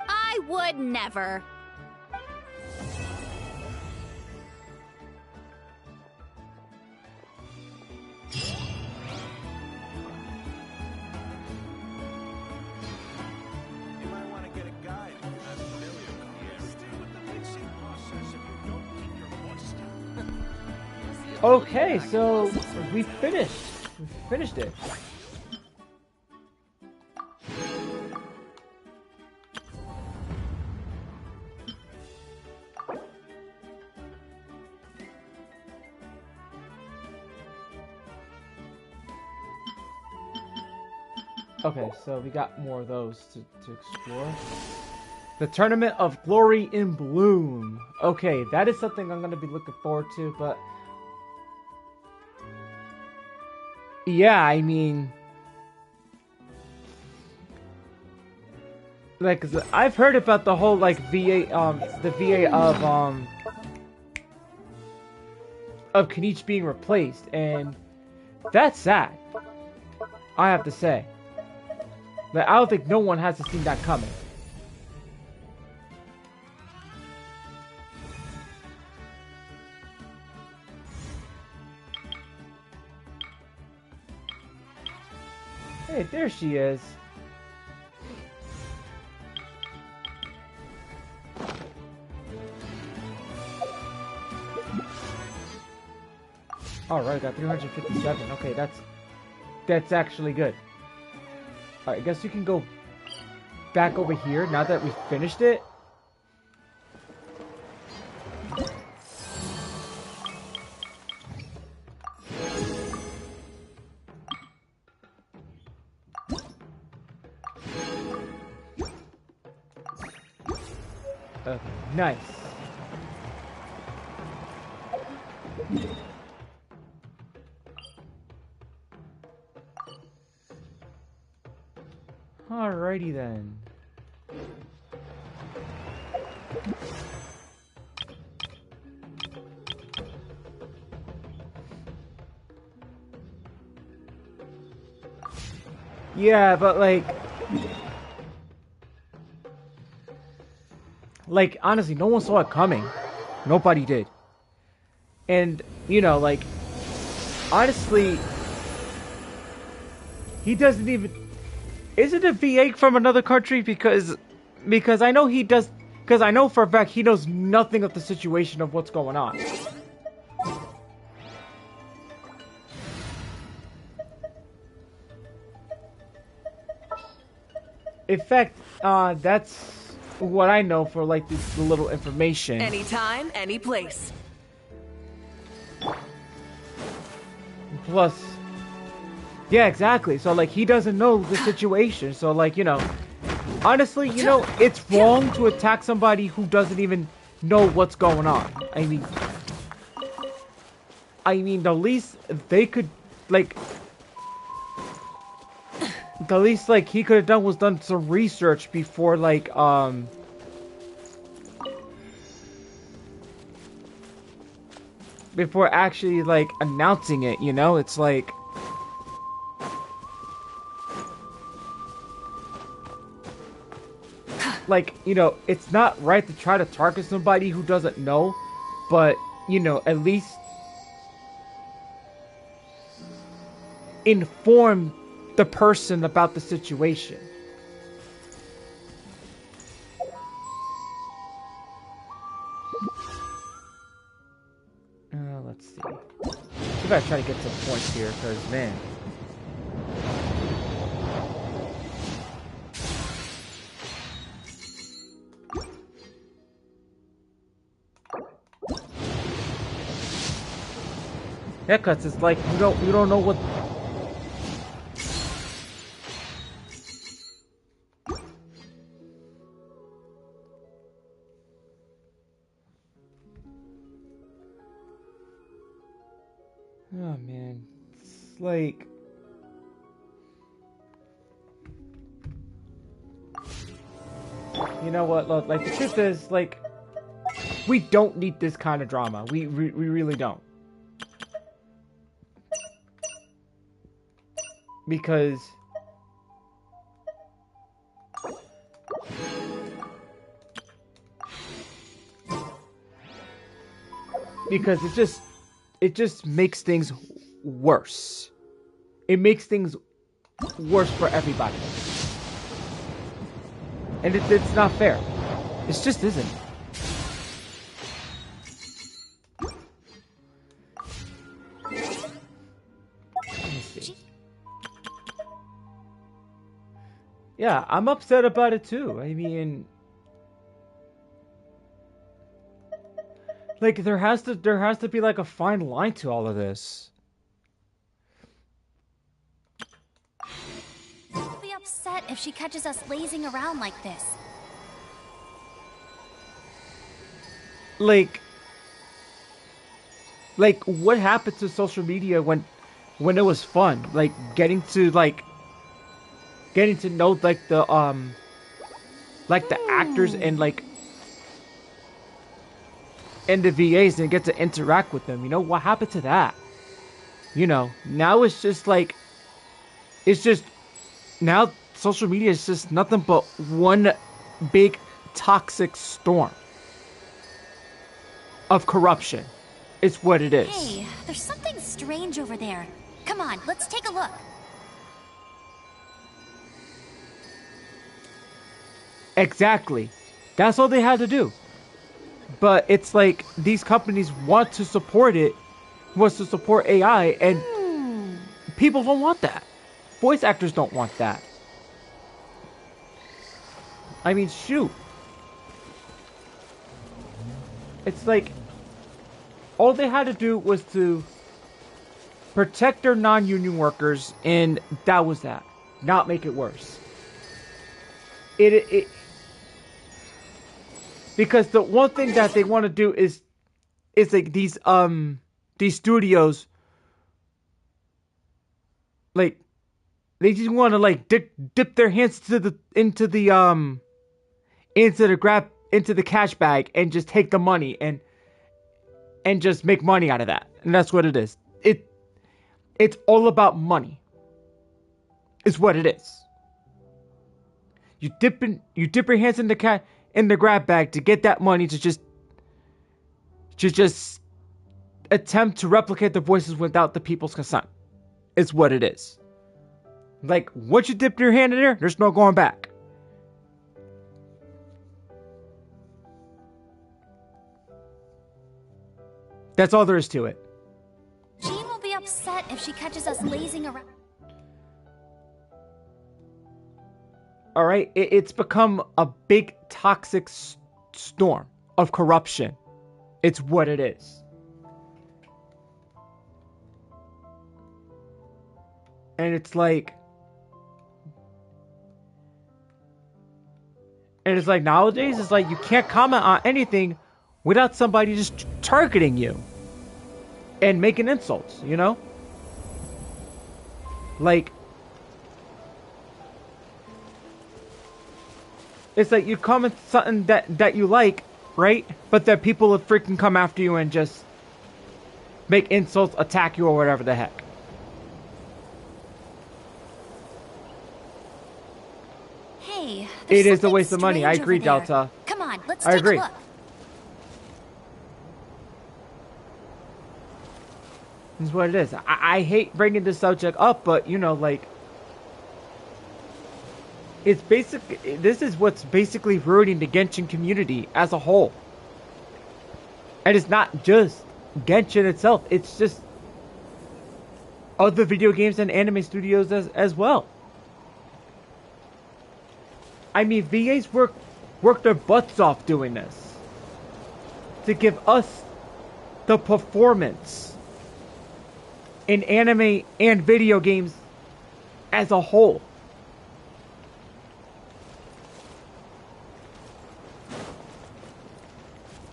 I would never. Okay, so we finished. We finished it. Okay, so we got more of those to explore. The Tournament of Glory in Bloom. Okay, that is something I'm going to be looking forward to, but... yeah, I mean... like, 'cause I've heard about the whole, like, VA of Kenichi being replaced, and that's sad, I have to say. Like, I don't think no one has seen that coming. Hey, there she is. Alright, got 357. Okay, that's actually good. Alright, I guess you can go back over here now that we finished it. Okay, nice. Alrighty then. Yeah, but like honestly, no one saw it coming. Nobody did. And, you know, like, honestly, he doesn't even. Is it a VA from another country? Because I know he does. Because I know for a fact he knows nothing of the situation of what's going on. In fact, that's what I know for like this little information. Anytime, any place. Plus, yeah, exactly. So like he doesn't know the situation. So like, you know, honestly, you know, it's wrong to attack somebody who doesn't even know what's going on. I mean, the least they could like. The least like he could have done was done some research before like before actually like announcing it, you know? It's like you know, it's not right to try to target somebody who doesn't know, but you know, at least inform the person about the situation. Let's see. We gotta try to get some points here, because man. Yeah, cause it's like you don't know what. Oh man, it's like you know what? Look, like the truth is, like we don't need this kind of drama. We really don't, because it just makes things worse. It makes things worse for everybody. And it's not fair. It just isn't. Let me see. Yeah, I'm upset about it too. I mean, like there has to be like a fine line to all of this. I'll be upset if she catches us lazing around like this. Like what happened to social media when it was fun? Like getting to know like the actors and like and the VAs and get to interact with them. You know, what happened to that? You know, now it's just like, now social media is just nothing but one big toxic storm of corruption. It's what it is. Hey, there's something strange over there. Come on, let's take a look. Exactly. That's all they had to do. But it's like these companies want to support it, wants to support AI, and people don't want that. Voice actors don't want that. I mean, shoot. It's like all they had to do was to protect their non-union workers, and that was that. Not make it worse. Because the one thing that they want to do is like these studios, like they just want to like dip their hands into the cash bag and just take the money and just make money out of that. And that's what it is. It's all about money. Is what it is. You dip your hands in the grab bag to get that money to just attempt to replicate the voices without the people's consent. Is what it is. Like, once you dip your hand in there, there's no going back. That's all there is to it. Jean will be upset if she catches us lazing around. Alright, it's become a big toxic storm of corruption. It's what it is. And it's like... And it's like nowadays, it's like you can't comment on anything without somebody just targeting you. And making insults, you know? Like... It's like you comment something that you like, right? But that people will freaking come after you and just make insults, attack you, or whatever the heck. Hey, it is a waste of money. I agree, Delta. Come on, let's take a look. This is what it is. I hate bringing this subject up, but you know, like, it's this is what's basically ruining the Genshin community as a whole. And it's not just Genshin itself, it's just other video games and anime studios as well. I mean, VAs work their butts off doing this to give us the performance in anime and video games as a whole.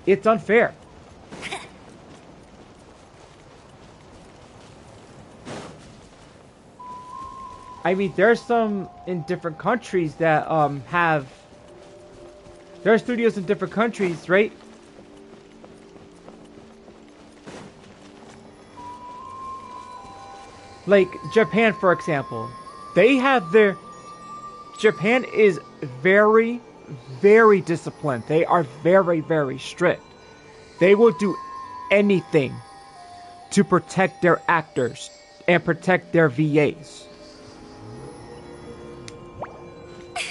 It's unfair. I mean, there's some in different countries that there are studios in different countries, right? Like Japan, for example. They have their... Japan is very, very disciplined. They are very, very strict. They will do anything to protect their actors and protect their VAs.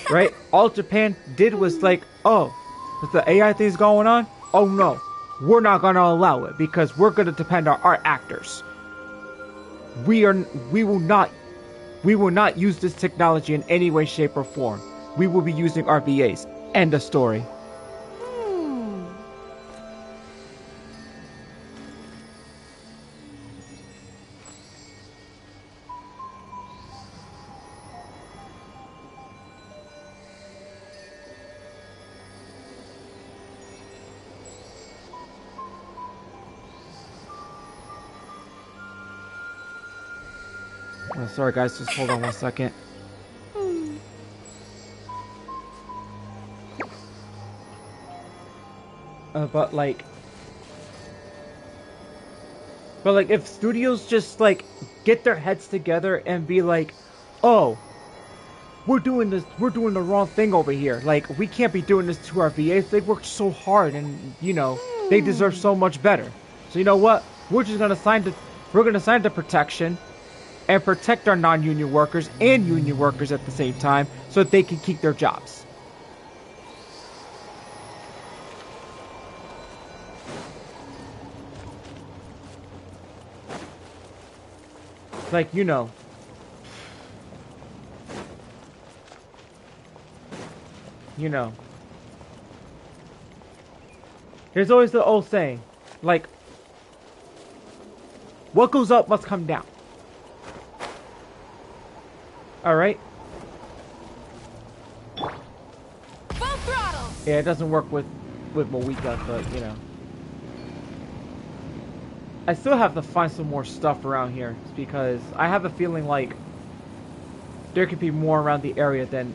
Right? All Japan did was like, oh, if the AI thing's going on, oh no, we're not going to allow it because we're going to depend on our actors. We will not use this technology in any way, shape, or form. We will be using our VAs. End of story. Oh, sorry guys, just hold on 1 second. But like if studios just like get their heads together and be like, oh, we're doing the wrong thing over here. Like, we can't be doing this to our VAs. They worked so hard and, you know, they deserve so much better. So you know what? We're gonna sign the protection and protect our non-union workers and union workers at the same time so that they can keep their jobs. Like, you know. You know. There's always the old saying, like, what goes up must come down. Alright? Full throttle! Yeah, it doesn't work with Moika, but, you know. I still have to find some more stuff around here, because I have a feeling like there could be more around the area than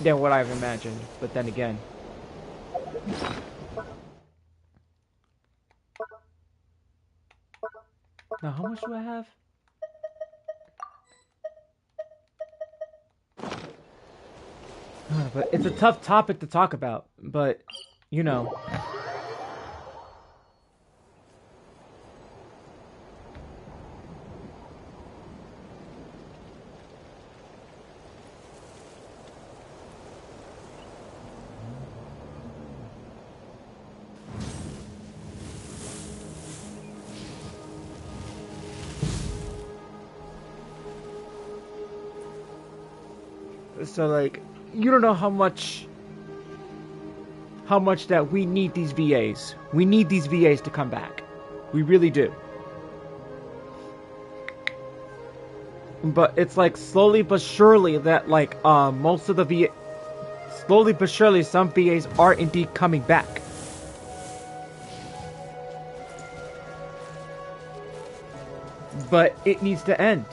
what I've imagined. But then again, now how much do I have? But it's a tough topic to talk about. But you know. So like, you don't know how much that we need these VAs. We need these VAs to come back. We really do. But it's like slowly but surely that like most of the slowly but surely some VAs are indeed coming back. But it needs to end.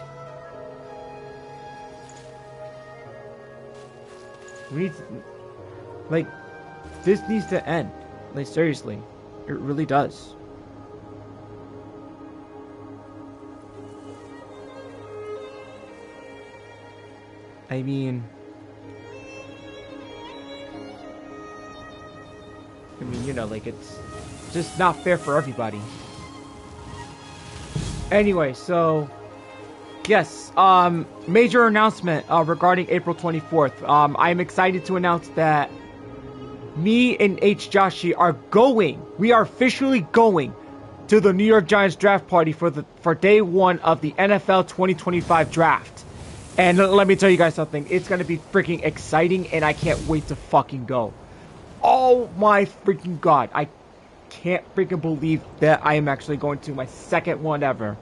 We need to, like, this needs to end. Like, seriously. It really does. I mean, you know, like, it's just not fair for everybody. Anyway, so yes, major announcement regarding April 24th. I'm excited to announce that me and H. Joshi are going. We are officially going to the New York Giants draft party for day one of the NFL 2025 draft. And let me tell you guys something. It's gonna be freaking exciting, and I can't wait to fucking go. Oh my freaking god! I can't freaking believe that I am actually going to my second one ever.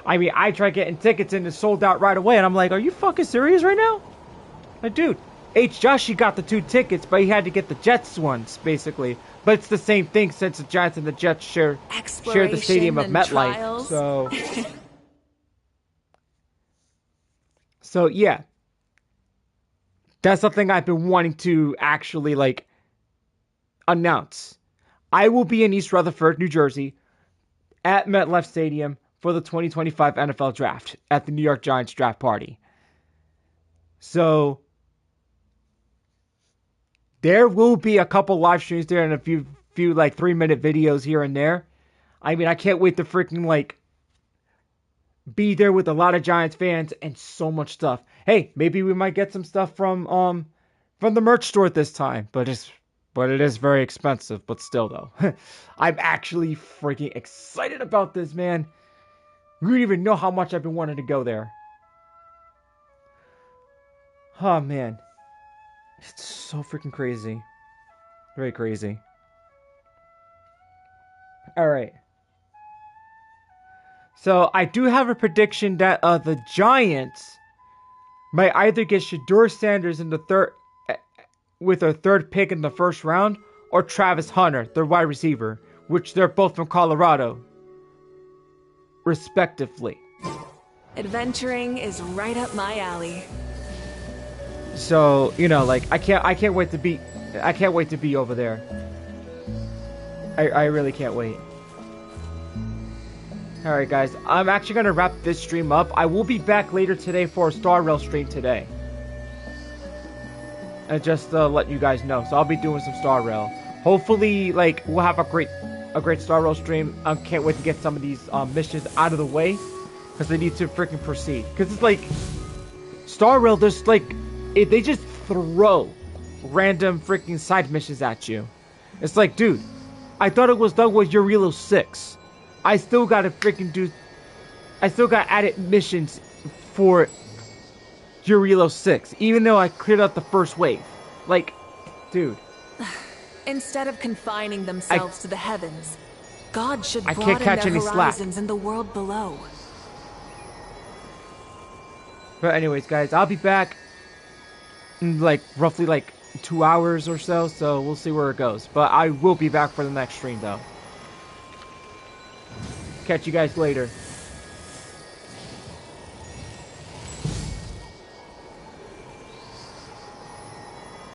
I mean, I tried getting tickets and it sold out right away, and I'm like, are you fucking serious right now? Like, dude, H. Joshi got the 2 tickets, but he had to get the Jets ones, basically. But it's the same thing since the Giants and the Jets share the stadium of MetLife. So, so yeah. That's something I've been wanting to actually, like, announce. I will be in East Rutherford, New Jersey, at MetLife Stadium for the 2025 NFL Draft at the New York Giants draft party. So, there will be a couple live streams there and a few like 3-minute videos here and there. I mean, I can't wait to freaking, like, be there with a lot of Giants fans and so much stuff. Hey, maybe we might get some stuff from the merch store this time, but it is very expensive, but still though. I'm actually freaking excited about this, man. You don't even know how much I've been wanting to go there. Oh man. It's so freaking crazy. Very crazy. Alright. So, I do have a prediction that the Giants might either get Shedeur Sanders in the with their 3rd pick in the 1st round, or Travis Hunter, their wide receiver, which they're both from Colorado, respectively. Adventuring is right up my alley. So, you know, like, I can't wait to be over there. I really can't wait. Alright guys, I'm actually gonna wrap this stream up. I will be back later today for a Star Rail stream today. And just to let you guys know. So I'll be doing some Star Rail. Hopefully, like, we'll have a great Star Rail stream. I can't wait to get some of these missions out of the way, because they need to freaking proceed. Because it's like, Star Rail, there's like, they just throw random freaking side missions at you. It's like, dude, I thought it was done with Eurilo 6. I still got added missions for Eurilo 6, even though I cleared out the first wave. Like, dude. Instead of confining themselves to the heavens, God should I broaden can't catch their any horizons slack. in the world below. But anyways, guys, I'll be back in like roughly like 2 hours or so, so we'll see where it goes. But I will be back for the next stream, though. Catch you guys later.